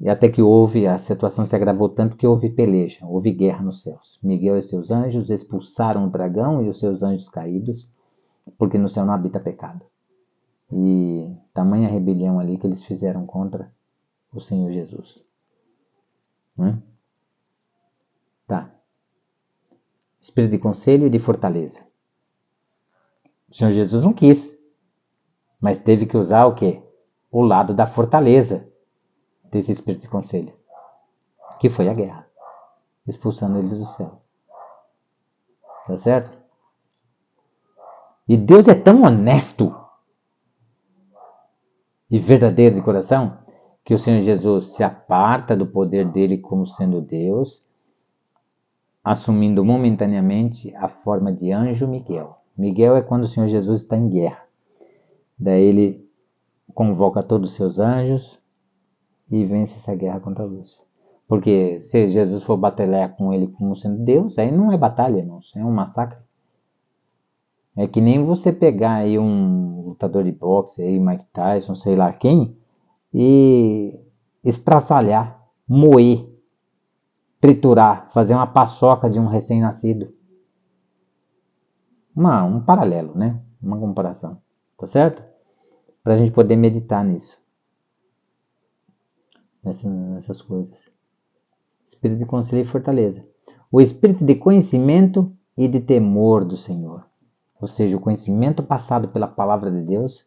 E até que a situação se agravou tanto que houve peleja, houve guerra nos céus. Miguel e seus anjos expulsaram o dragão e os seus anjos caídos, porque no céu não habita pecado. E tamanha rebelião ali que eles fizeram contra o Senhor Jesus. Tá. Espírito de conselho e de fortaleza. O Senhor Jesus não quis, mas teve que usar o quê? O lado da fortaleza desse espírito de conselho, que foi a guerra, expulsando eles do céu. Tá certo? E Deus é tão honesto e verdadeiro de coração que o Senhor Jesus se aparta do poder dele como sendo Deus, assumindo momentaneamente a forma de anjo Miguel. Miguel é quando o Senhor Jesus está em guerra. Daí ele convoca todos os seus anjos e vence essa guerra contra Lúcifer. Porque se Jesus for batalhar com ele como sendo Deus, aí não é batalha, irmãos, é um massacre. É que nem você pegar aí um lutador de boxe, aí, Mike Tyson, sei lá quem, e estraçalhar, moer, triturar, fazer uma paçoca de um recém-nascido. Um paralelo, né? Uma comparação. Tá certo? Para a gente poder meditar nisso. Nessas coisas. Espírito de conselho e fortaleza. O espírito de conhecimento e de temor do Senhor. Ou seja, o conhecimento passado pela palavra de Deus.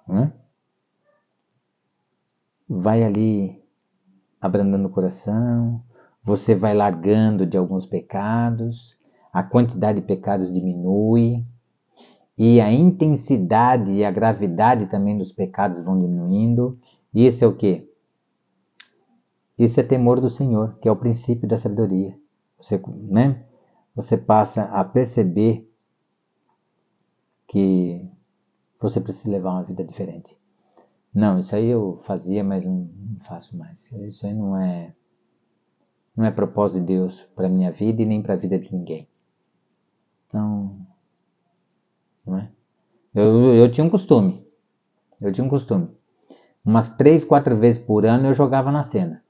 Né? Vai ali abrandando o coração. Você vai largando de alguns pecados. A quantidade de pecados diminui. E a intensidade e a gravidade também dos pecados vão diminuindo. Isso é o quê? Isso é temor do Senhor, que é o princípio da sabedoria. Você passa a perceber que você precisa levar uma vida diferente. Não, isso aí eu fazia, mas não faço mais. Isso aí não é propósito de Deus para minha vida e nem para a vida de ninguém. Então, não é? Eu tinha um costume. Umas 3, 4 vezes por ano eu jogava na cena.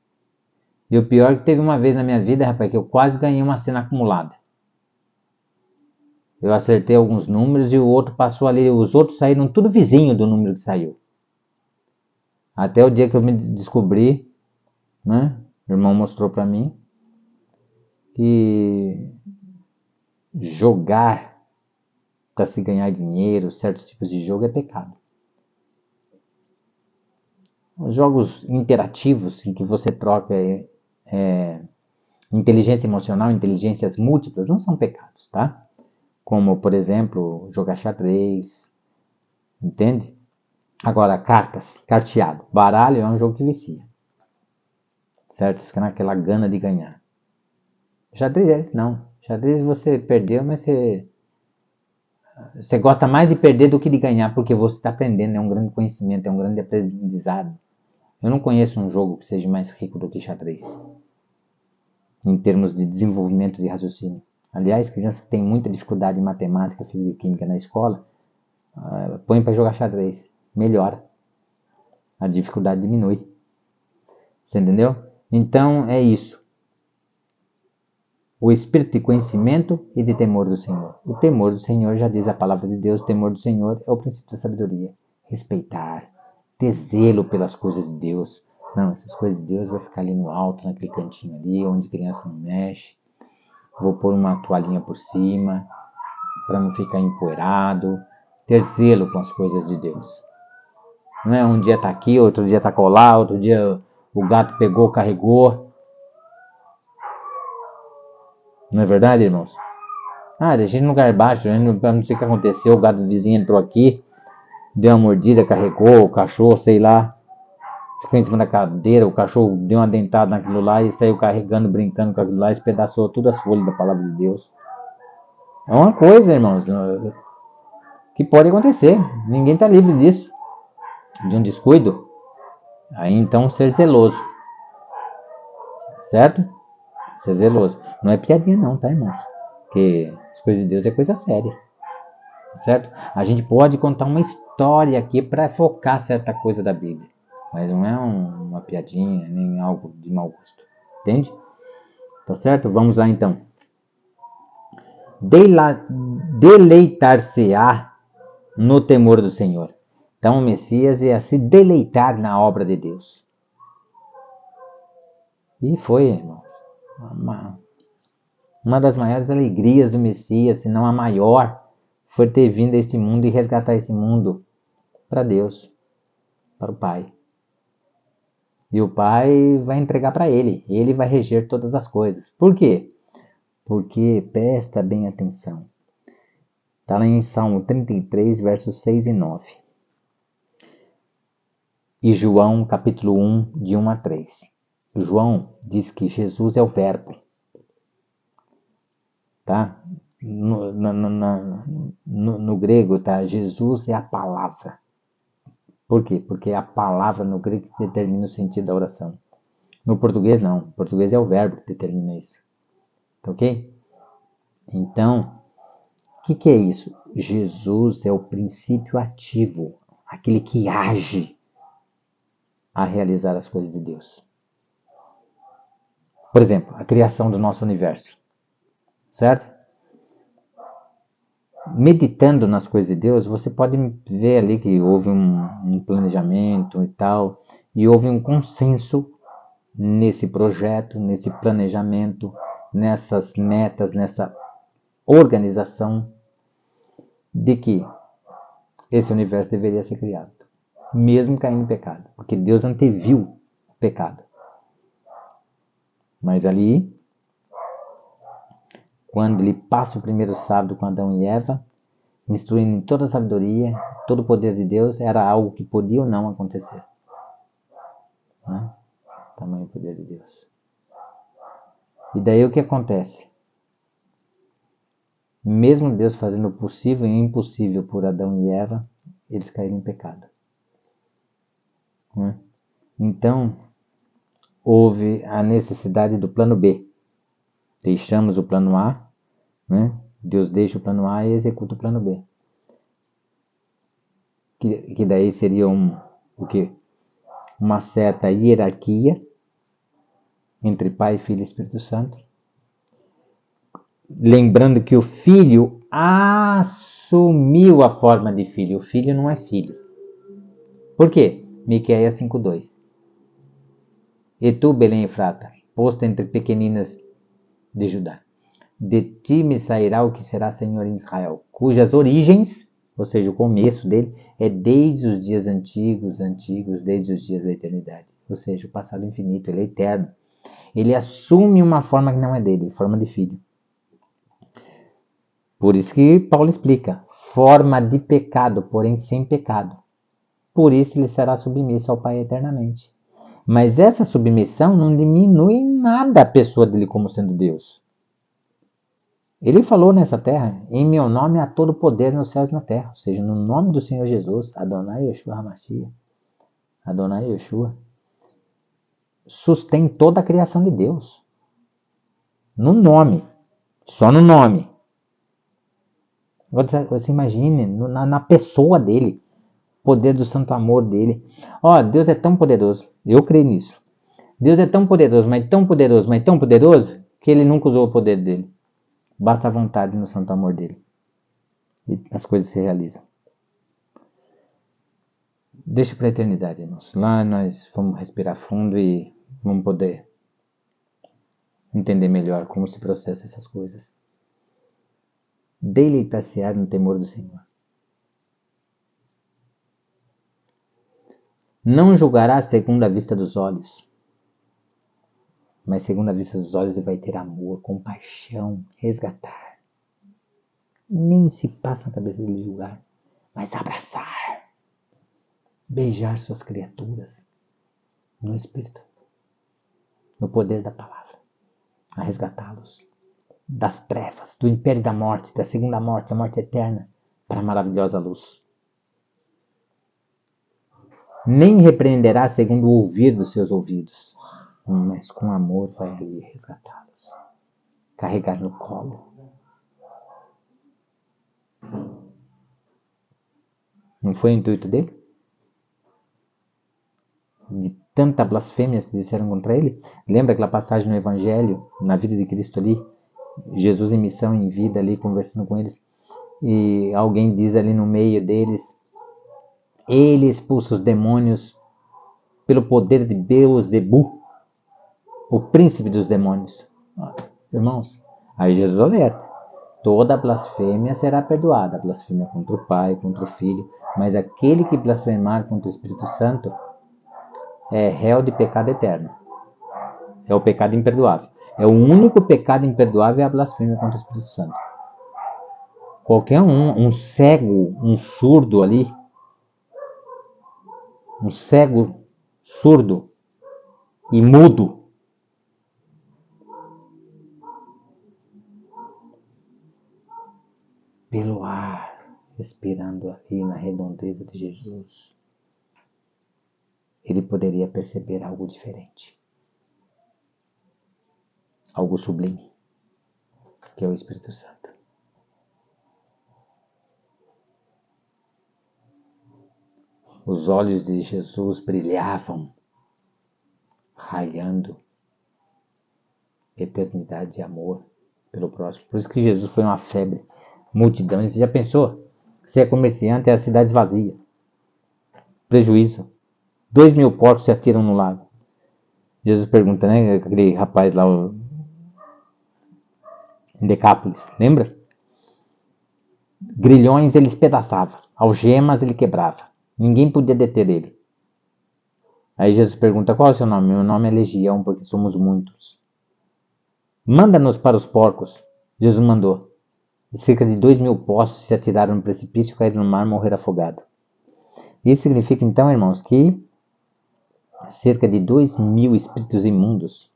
E o pior é que teve uma vez na minha vida, rapaz, que eu quase ganhei uma cena acumulada. Eu acertei alguns números e o outro passou ali. Os outros saíram tudo vizinho do número que saiu. Até o dia que eu me descobri, né? O irmão mostrou para mim que jogar para se ganhar dinheiro, certos tipos de jogo é pecado. Os jogos interativos em que você troca inteligência emocional, inteligências múltiplas, não são pecados, tá? Como, por exemplo, jogar xadrez, entende? Agora, cartas, carteado, baralho é um jogo que vicia, certo? Fica naquela gana de ganhar. Xadrez é isso, não. Xadrez você perdeu, mas você gosta mais de perder do que de ganhar, porque você está aprendendo, é um grande conhecimento, é um grande aprendizado. Eu não conheço um jogo que seja mais rico do que xadrez, em termos de desenvolvimento de raciocínio. Aliás, criança que tem muita dificuldade em matemática, física e química na escola, põe para jogar xadrez, melhora. A dificuldade diminui. Você entendeu? Então é isso. O espírito de conhecimento e de temor do Senhor. O temor do Senhor, já diz a palavra de Deus, o temor do Senhor é o princípio da sabedoria. Respeitar, ter zelo pelas coisas de Deus. Não, essas coisas de Deus vai ficar ali no alto, naquele cantinho ali, onde a criança não mexe. Vou pôr uma toalhinha por cima, para não ficar empoeirado. Ter zelo com as coisas de Deus. Não é um dia tá aqui, outro dia tá colar, outro dia o gato pegou, carregou. Não é verdade, irmãos? Deixei no lugar baixo, não sei o que aconteceu, o gato vizinho entrou aqui, deu uma mordida, carregou, o cachorro, sei lá, ficou em cima da cadeira, o cachorro deu uma dentada naquilo lá e saiu carregando, brincando com aquilo lá, espedaçou todas as folhas da palavra de Deus. É uma coisa, irmãos, que pode acontecer, ninguém está livre disso, de um descuido. Aí então ser zeloso, certo? Ser zeloso. Não é piadinha não, tá, irmãos? Porque as coisas de Deus é coisa séria. Certo? A gente pode contar uma história aqui para focar certa coisa da Bíblia. Mas não é uma piadinha, nem algo de mau gosto. Entende? Tá certo? Vamos lá então. Deleitar-se-á no temor do Senhor. Então o Messias ia se deleitar na obra de Deus. E foi, irmão, uma das maiores alegrias do Messias, se não a maior, foi ter vindo a esse mundo e resgatar esse mundo para Deus, para o Pai. E o Pai vai entregar para ele. Ele vai reger todas as coisas. Por quê? Porque, presta bem atenção. Está lá em Salmo 33, versos 6 e 9. E João, capítulo 1, de 1 a 3. João diz que Jesus é o verbo. Tá? no grego, tá? Jesus é a palavra. Por quê? Porque é a palavra no grego que determina o sentido da oração. No português, não. No português é o verbo que determina isso. Tá ok? Então, o que é isso? Jesus é o princípio ativo, aquele que age a realizar as coisas de Deus. Por exemplo, a criação do nosso universo. Certo? Meditando nas coisas de Deus, você pode ver ali que houve um planejamento e tal, e houve um consenso nesse projeto, nesse planejamento, nessas metas, nessa organização de que esse universo deveria ser criado, mesmo caindo em pecado, porque Deus anteviu o pecado. Mas ali, quando ele passa o primeiro sábado com Adão e Eva, instruindo em toda a sabedoria, todo o poder de Deus, era algo que podia ou não acontecer. Né? Tamanho poder de Deus. E daí o que acontece? Mesmo Deus fazendo o possível e o impossível por Adão e Eva, eles caíram em pecado. Né? Então, houve a necessidade do plano B. Deixamos o plano A, né? Deus deixa o plano A e executa o plano B. Que daí seria o quê? Uma certa hierarquia entre Pai, Filho e Espírito Santo. Lembrando que o Filho assumiu a forma de filho. O Filho não é filho. Por quê? Miqueias 5:2. E tu, Belém Efrata, posta entre pequeninas de Judá, de ti me sairá o que será Senhor em Israel, cujas origens, ou seja, o começo dele, é desde os dias antigos, desde os dias da eternidade. Ou seja, o passado infinito, ele é eterno. Ele assume uma forma que não é dele, forma de filho. Por isso que Paulo explica, forma de pecado, porém sem pecado. Por isso ele será submisso ao Pai eternamente. Mas essa submissão não diminui em nada a pessoa dele como sendo Deus. Ele falou nessa terra, em meu nome há todo poder nos céus e na terra. Ou seja, no nome do Senhor Jesus, Adonai Yeshua HaMashiach, Adonai Yeshua, sustém toda a criação de Deus. No nome, só no nome. Você imagine, na pessoa dele, o poder do santo amor dele. Deus é tão poderoso, eu creio nisso. Deus é tão poderoso, mas tão poderoso, mas tão poderoso, que ele nunca usou o poder dele. Basta a vontade no santo amor dele. E as coisas se realizam. Deixa para a eternidade, irmãos. Lá nós vamos respirar fundo e vamos poder entender melhor como se processa essas coisas. Deleitar-se-á no temor do Senhor. Não julgará segundo a vista dos olhos, mas segundo a vista dos olhos ele vai ter amor, compaixão, resgatar. Nem se passa na cabeça dele julgar, mas abraçar, beijar suas criaturas no Espírito, no poder da palavra, a resgatá-los das trevas, do império da morte, da segunda morte, a morte eterna, para a maravilhosa luz. Nem repreenderá segundo o ouvir dos seus ouvidos, mas com amor vai ali resgatá-los, carregar no colo. Não foi o intuito dele? De tanta blasfêmia que disseram contra ele? Lembra aquela passagem no Evangelho, na vida de Cristo ali? Jesus em missão, em vida ali, conversando com eles. E alguém diz ali no meio deles, ele expulsa os demônios pelo poder de Beelzebu, o príncipe dos demônios. Irmãos, aí Jesus alerta. Toda blasfêmia será perdoada. Blasfêmia contra o Pai, contra o Filho. Mas aquele que blasfemar contra o Espírito Santo é réu de pecado eterno. É o pecado imperdoável. É o único pecado imperdoável é a blasfêmia contra o Espírito Santo. Qualquer um cego, um surdo ali, um cego, surdo e mudo, pelo ar, respirando ali na redondeza de Jesus, ele poderia perceber algo diferente, algo sublime, que é o Espírito Santo. Os olhos de Jesus brilhavam, raiando eternidade e amor pelo próximo. Por isso que Jesus foi uma febre. Multidão. Você já pensou? Você é comerciante e a cidade vazia. Prejuízo. 2.000 porcos se atiram no lago. Jesus pergunta, né? Aquele rapaz lá em Decápolis. Lembra? Grilhões ele espedaçava. Algemas ele quebrava. Ninguém podia deter ele. Aí Jesus pergunta, qual é o seu nome? Meu nome é Legião, porque somos muitos. Manda-nos para os porcos. Jesus mandou. E cerca de 2.000 postos se atiraram no precipício, caíram no mar e morreram afogados. Isso significa então, irmãos, que cerca de 2.000 espíritos imundos,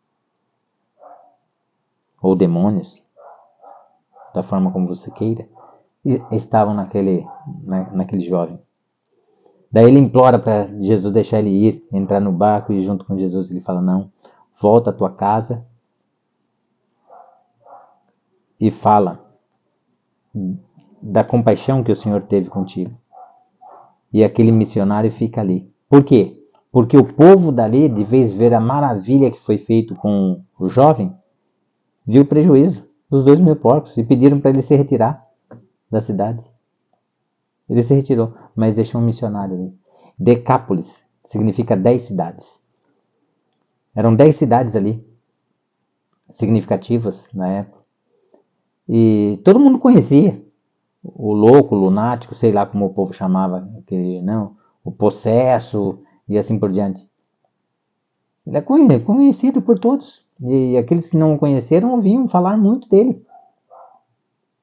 ou demônios, da forma como você queira, estavam naquele jovem. Daí ele implora para Jesus deixar ele ir, entrar no barco, e junto com Jesus ele fala, não, volta à tua casa e fala da compaixão que o Senhor teve contigo. E aquele missionário fica ali. Por quê? Porque o povo dali, de vez ver a maravilha que foi feito com o jovem, viu o prejuízo dos 2.000 porcos e pediram para ele se retirar da cidade. Ele se retirou, mas deixou um missionário ali. Decápolis significa 10 cidades. Eram 10 cidades ali, significativas na época. E todo mundo conhecia o louco, o lunático, sei lá como o povo chamava, o possesso e assim por diante. Ele é conhecido por todos. E aqueles que não o conheceram ouviam falar muito dele.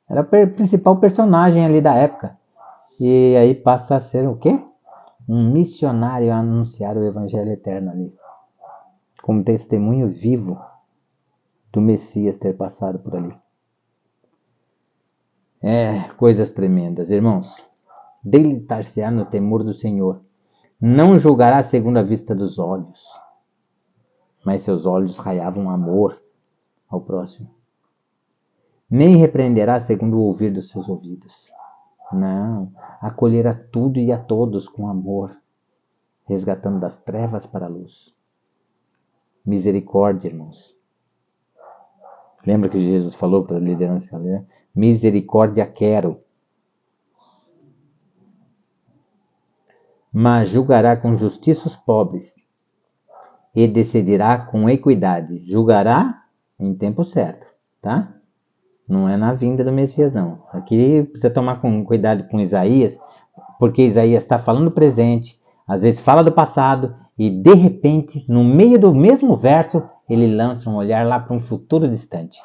Era o principal personagem ali da época. E aí passa a ser o quê? Um missionário a anunciar o Evangelho eterno ali. Como testemunho vivo do Messias ter passado por ali. Coisas tremendas, irmãos. Deleitar-se-á no temor do Senhor. Não julgará segundo a vista dos olhos, mas seus olhos raiavam amor ao próximo. Nem repreenderá segundo o ouvir dos seus ouvidos. Não, acolherá tudo e a todos com amor, resgatando das trevas para a luz. Misericórdia, irmãos. Lembra que Jesus falou para a liderança? Misericórdia quero. Mas julgará com justiça os pobres e decidirá com equidade. Julgará em tempo certo, tá? Não é na vinda do Messias, não. Aqui precisa tomar cuidado com Isaías, porque Isaías está falando do presente, às vezes fala do passado, e de repente, no meio do mesmo verso, ele lança um olhar lá para um futuro distante.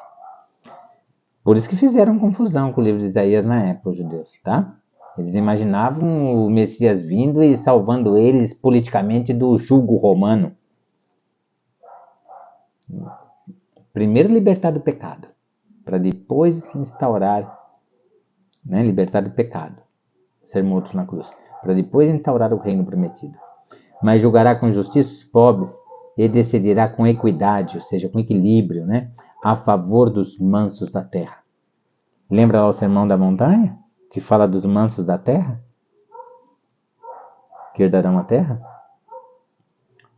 Por isso que fizeram confusão com o livro de Isaías na época, os judeus, tá? Eles imaginavam o Messias vindo e salvando eles politicamente do jugo romano. Primeiro libertar do pecado, para depois instaurar, libertar do pecado, ser morto na cruz, para depois instaurar o reino prometido. Mas julgará com justiça os pobres e decidirá com equidade, ou seja, com equilíbrio, a favor dos mansos da terra. Lembra lá o Sermão da Montanha, que fala dos mansos da terra? Que herdarão a terra?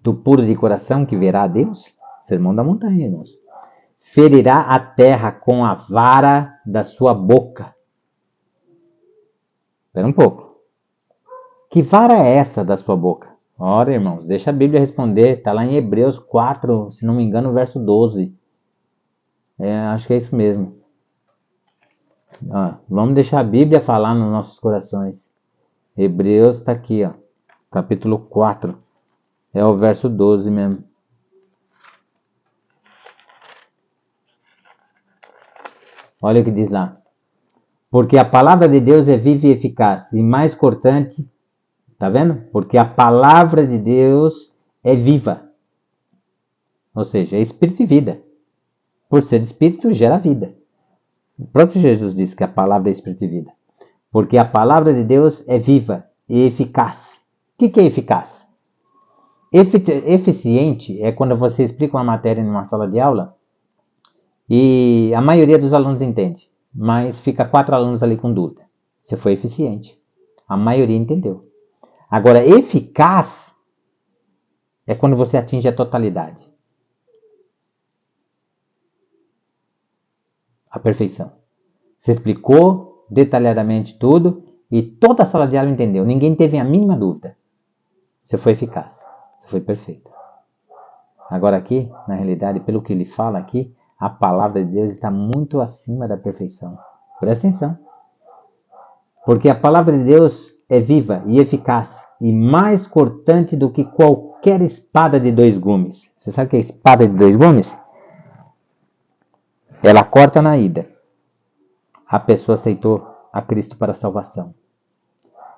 Do puro de coração que verá a Deus? Sermão da Montanha, irmãos. Ferirá a terra com a vara da sua boca. Espera um pouco. Que vara é essa da sua boca? Ora, irmãos, deixa a Bíblia responder. Está lá em Hebreus 4, se não me engano, verso 12. Acho que é isso mesmo. Vamos deixar a Bíblia falar nos nossos corações. Hebreus está aqui, capítulo 4. É o verso 12 mesmo. Olha o que diz lá. Porque a palavra de Deus é viva e eficaz e mais cortante. Tá vendo? Porque a palavra de Deus é viva. Ou seja, é espírito e vida. Por ser espírito, gera vida. O próprio Jesus disse que a palavra é espírito e vida. Porque a palavra de Deus é viva e eficaz. O que é eficaz? Eficiente é quando você explica uma matéria em uma sala de aula e a maioria dos alunos entende, mas fica 4 alunos ali com dúvida. Você foi eficiente. A maioria entendeu. Agora, eficaz é quando você atinge a totalidade. A perfeição. Você explicou detalhadamente tudo e toda a sala de aula entendeu. Ninguém teve a mínima dúvida. Você foi eficaz. Você foi perfeito. Agora aqui, na realidade, pelo que ele fala aqui, a palavra de Deus está muito acima da perfeição. Presta atenção. Porque a palavra de Deus é viva e eficaz e mais cortante do que qualquer espada de 2 gumes. Você sabe o que é espada de 2 gumes? Ela corta na ida. A pessoa aceitou a Cristo para a salvação.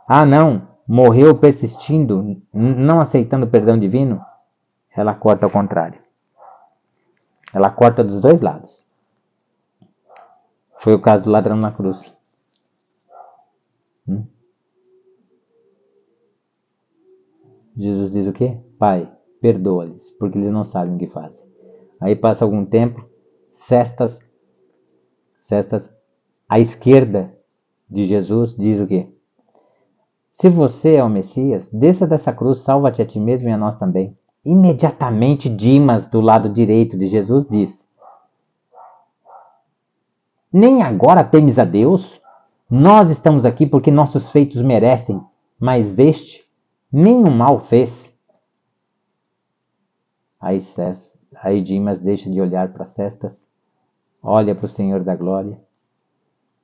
Ah, não, morreu persistindo, não aceitando o perdão divino? Ela corta ao contrário. Ela corta dos 2 lados. Foi o caso do ladrão na cruz. Jesus diz o quê? Pai, perdoa-lhes, porque eles não sabem o que fazem. Aí passa algum tempo, cestas à esquerda de Jesus diz o quê? Se você é o Messias, desça dessa cruz, salva-te a ti mesmo e a nós também. Imediatamente Dimas, do lado direito de Jesus, diz: nem agora temes a Deus? Nós estamos aqui porque nossos feitos merecem, mas este nenhum mal fez. Aí Dimas deixa de olhar para cestas, olha para o Senhor da Glória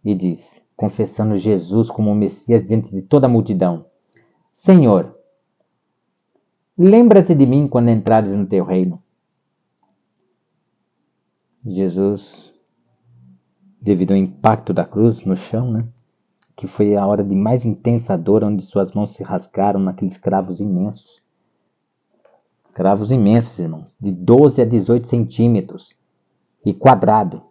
e diz, confessando Jesus como o Messias diante de toda a multidão: Senhor, lembra-te de mim quando entrares no teu reino. Jesus, devido ao impacto da cruz no chão, que foi a hora de mais intensa dor, onde suas mãos se rasgaram naqueles cravos imensos. Cravos imensos, irmãos, de 12 a 18 centímetros e quadrado,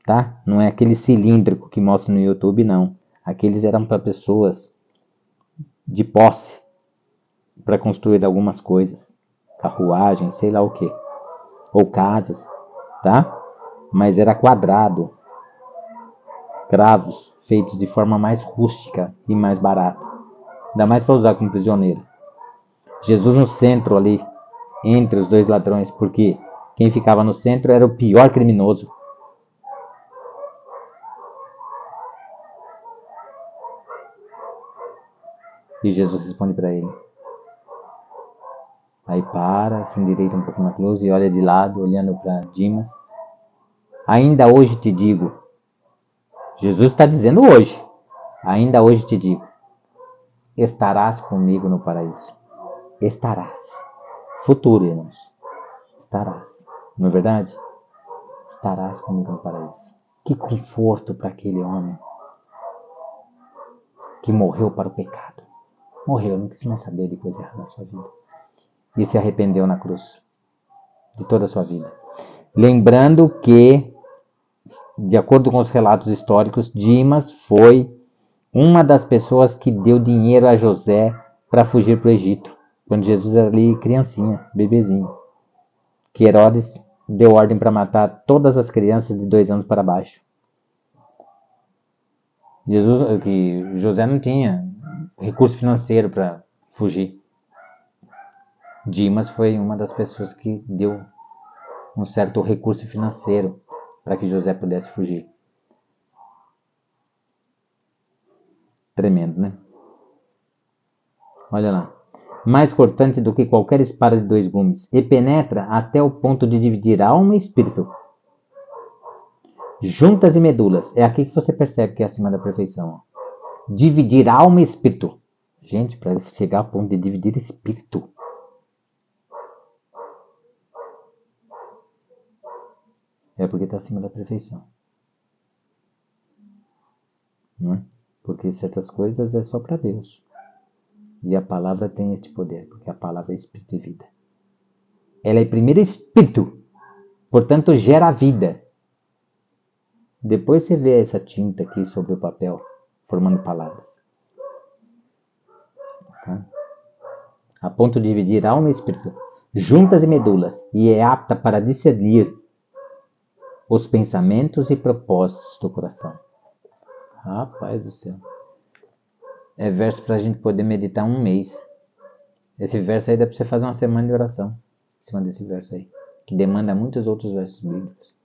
tá? Não é aquele cilíndrico que mostra no YouTube, não. Aqueles eram para pessoas de posse, para construir algumas coisas, carruagem, sei lá o que, ou casas, tá? Mas era quadrado, cravos feitos de forma mais rústica e mais barata, ainda mais para usar como prisioneiro. Jesus no centro ali, entre os 2 ladrões, porque quem ficava no centro era o pior criminoso. E Jesus responde para ele. Aí para, se endireita um pouco na cruz e olha de lado, olhando para Dimas. Ainda hoje te digo. Jesus está dizendo hoje. Ainda hoje te digo. Estarás comigo no paraíso. Estarás. Futuro, irmãos. Estarás. Não é verdade? Estarás comigo no paraíso. Que conforto para aquele homem que morreu para o pecado. Morreu, não quis mais saber de coisa errada na sua vida. E se arrependeu na cruz. De toda a sua vida. Lembrando que, de acordo com os relatos históricos, Dimas foi uma das pessoas que deu dinheiro a José para fugir para o Egito. Quando Jesus era ali criancinha, bebezinho. Que Herodes deu ordem para matar todas as crianças de 2 anos para baixo. Que José não tinha recurso financeiro para fugir. Dimas foi uma das pessoas que deu um certo recurso financeiro para que José pudesse fugir. Tremendo, né? Olha lá. Mais cortante do que qualquer espada de 2 gumes, e penetra até o ponto de dividir alma e espírito, juntas e medulas. É aqui que você percebe que é acima da perfeição. Dividir alma e espírito. Gente, para chegar ao ponto de dividir espírito. É porque está acima da perfeição. Não é? Porque certas coisas é só para Deus. E a palavra tem este poder, porque a palavra é espírito e vida. Ela é primeiro espírito, portanto gera vida. Depois você vê essa tinta aqui sobre o papel. formando palavras. Tá? A ponto de dividir alma e espírito, juntas e medulas, e é apta para discernir os pensamentos e propósitos do coração. Rapaz do céu. É verso para a gente poder meditar um mês. Esse verso aí dá para você fazer uma semana de oração em cima desse verso aí, que demanda muitos outros versos bíblicos.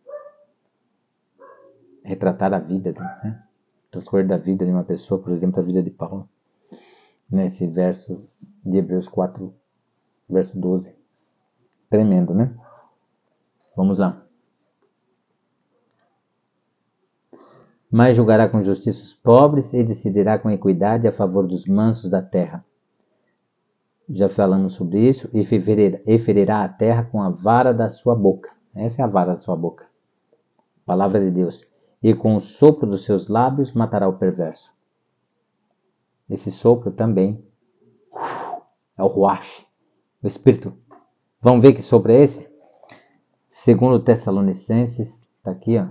Retratar a vida, né? Transcorrer da vida de uma pessoa, por exemplo, a vida de Paulo. Nesse verso de Hebreus 4, verso 12. Tremendo, né? Vamos lá. Mas julgará com justiça os pobres e decidirá com equidade a favor dos mansos da terra. Já falamos sobre isso. E ferirá a terra com a vara da sua boca. Essa é a vara da sua boca. Palavra de Deus. E com o sopro dos seus lábios matará o perverso. Esse sopro também é o ruach, o Espírito. Vamos ver que sopro é esse? Segundo Tessalonicenses, está aqui, ó.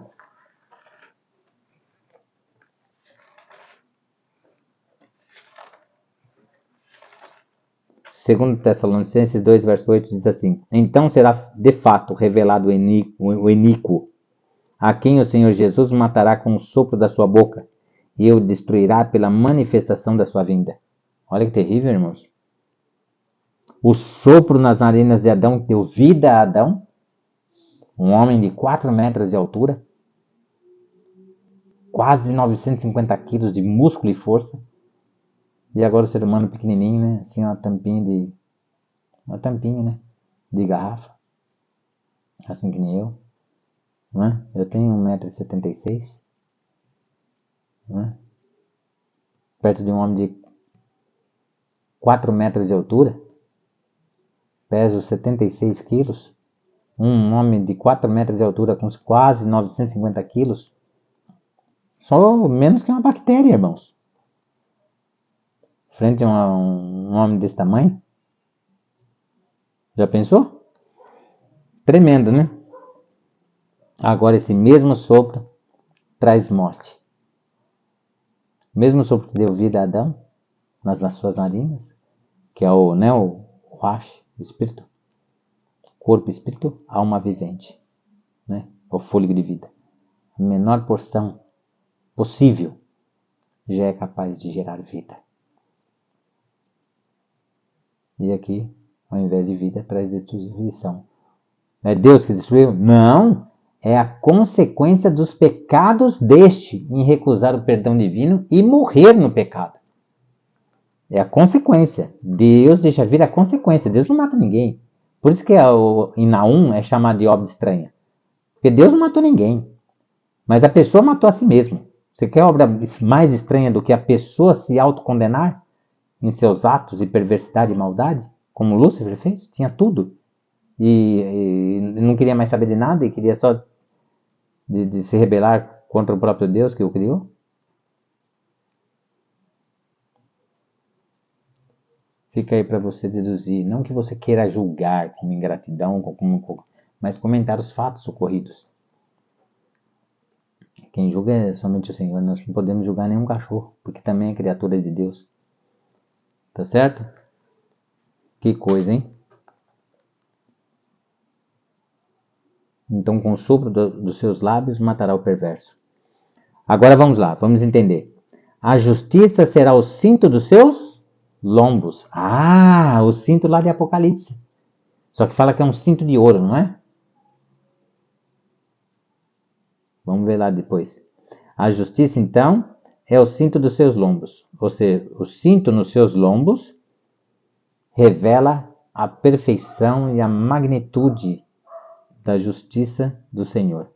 Segundo Tessalonicenses 2, verso 8, diz assim: Então será de fato revelado o iníquo, a quem o Senhor Jesus matará com o sopro da sua boca, e o destruirá pela manifestação da sua vinda. Olha que terrível, irmãos. O sopro nas narinas de Adão deu vida a Adão, um homem de 4 metros de altura, quase 950 quilos de músculo e força. E agora o ser humano pequenininho, né? Assim, uma tampinha, né? De garrafa. Assim que nem eu. Não é? Eu tenho 1,76 m. Não é? Perto de um homem de 4 metros de altura. Peso 76 quilos. Um homem de 4 metros de altura com quase 950 quilos. Só menos que uma bactéria, irmãos. Frente a um homem desse tamanho. Já pensou? Tremendo, né? Agora esse mesmo sopro traz morte. O mesmo sopro que deu vida a Adão nas suas narinas, que é o ruach, o espírito. Corpo, espírito, alma vivente, né? O fôlego de vida. A menor porção possível já é capaz de gerar vida. E aqui, ao invés de vida, traz destruição. É Deus que destruiu? Não! É a consequência dos pecados deste em recusar o perdão divino e morrer no pecado. É a consequência. Deus deixa vir a consequência. Deus não mata ninguém. Por isso que em Naum é chamado de obra estranha. Porque Deus não matou ninguém. Mas a pessoa matou a si mesma. Você quer obra mais estranha do que a pessoa se autocondenar em seus atos de perversidade e maldade? Como Lúcifer fez? Tinha tudo. E não queria mais saber de nada e queria só de se rebelar contra o próprio Deus que o criou? Fica aí para você deduzir. Não que você queira julgar como ingratidão, mas comentar os fatos ocorridos. Quem julga é somente o Senhor. Nós não podemos julgar nenhum cachorro, porque também é criatura de Deus. Tá certo? Que coisa, hein? Então, com o sopro dos seus lábios, matará o perverso. Agora vamos lá, vamos entender. A justiça será o cinto dos seus lombos. Ah, o cinto lá de Apocalipse. Só que fala que é um cinto de ouro, não é? Vamos ver lá depois. A justiça, então, é o cinto dos seus lombos. Ou seja, o cinto nos seus lombos revela a perfeição e a magnitude da justiça do Senhor.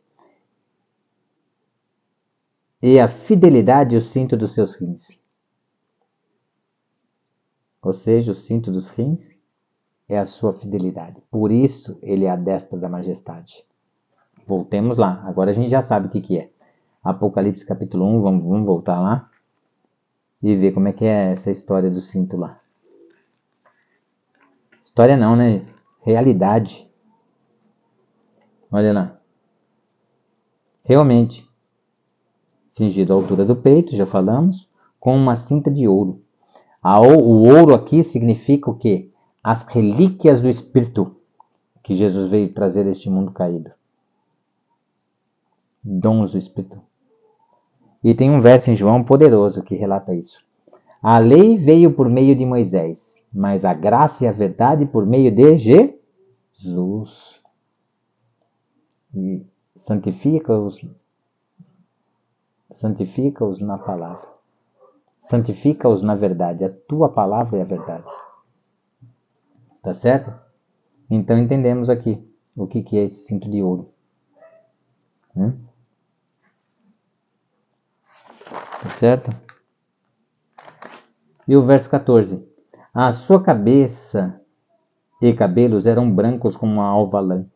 E a fidelidade, o cinto dos seus rins. Ou seja, o cinto dos rins é a sua fidelidade. Por isso, ele é a destra da majestade. Voltemos lá. Agora a gente já sabe o que é. Apocalipse capítulo 1, vamos voltar lá e ver como é que é essa história do cinto lá. História não, né? Realidade. Olha lá. Realmente, cingido à altura do peito, já falamos. com uma cinta de ouro. O ouro aqui significa o quê? As relíquias do Espírito que Jesus veio trazer a este mundo caído. Dons do Espírito. E tem um verso em João poderoso que relata isso. A lei veio por meio de Moisés, mas a graça e a verdade por meio de Jesus. E santifica-os na palavra. Santifica-os na verdade. A tua palavra é a verdade. Tá certo? Então entendemos aqui o que é esse cinto de ouro. Tá certo? E o verso 14. A sua cabeça e cabelos eram brancos como a alva lã,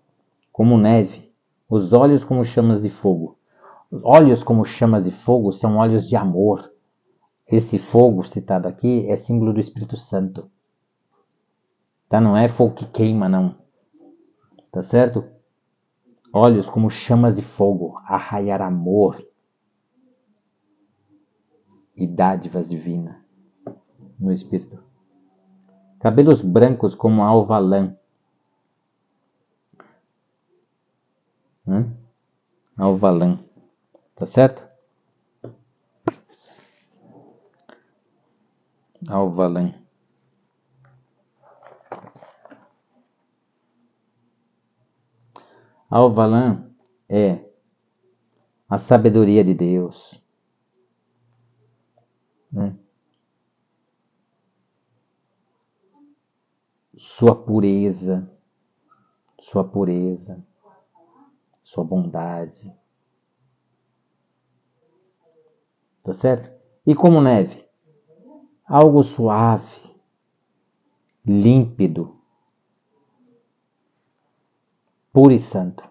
como neve, os olhos como chamas de fogo. Os olhos como chamas de fogo são olhos de amor. Esse fogo citado aqui é símbolo do Espírito Santo. Tá? Não é fogo que queima, não. Tá certo? Olhos como chamas de fogo, arraiar amor e dádivas divinas no Espírito. Cabelos brancos como a alva lã. Alva lã. Tá certo? Alva lã. Alva lã é a sabedoria de Deus. Sua pureza, sua bondade. Tá certo? E como neve? Algo suave, límpido, puro e santo.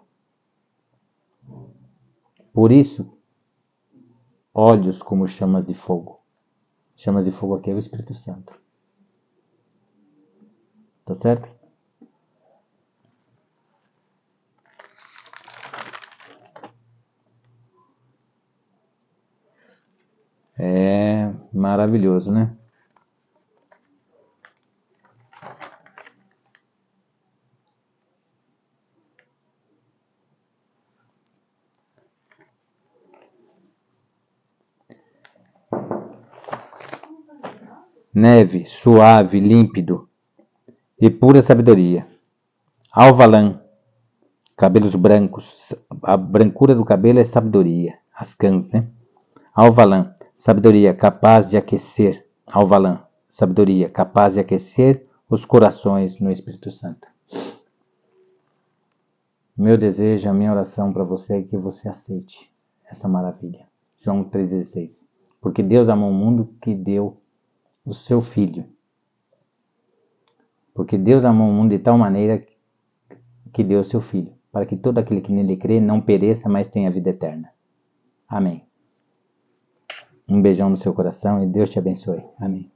Por isso, olhos como chamas de fogo. Chamas de fogo aqui é o Espírito Santo. Tá certo? É maravilhoso, né? Neve, suave, límpido e pura sabedoria. Alva lã, cabelos brancos. A brancura do cabelo é sabedoria. As cãs, né? Alva lã, sabedoria capaz de aquecer. Alva lã, sabedoria capaz de aquecer os corações no Espírito Santo. Meu desejo, a minha oração para você é que você aceite essa maravilha. João 3,16. Porque Deus amou o mundo que deu o seu Filho. Porque Deus amou o mundo de tal maneira que deu o seu Filho, para que todo aquele que nele crê não pereça, mas tenha vida eterna. Amém. Um beijão no seu coração e Deus te abençoe. Amém.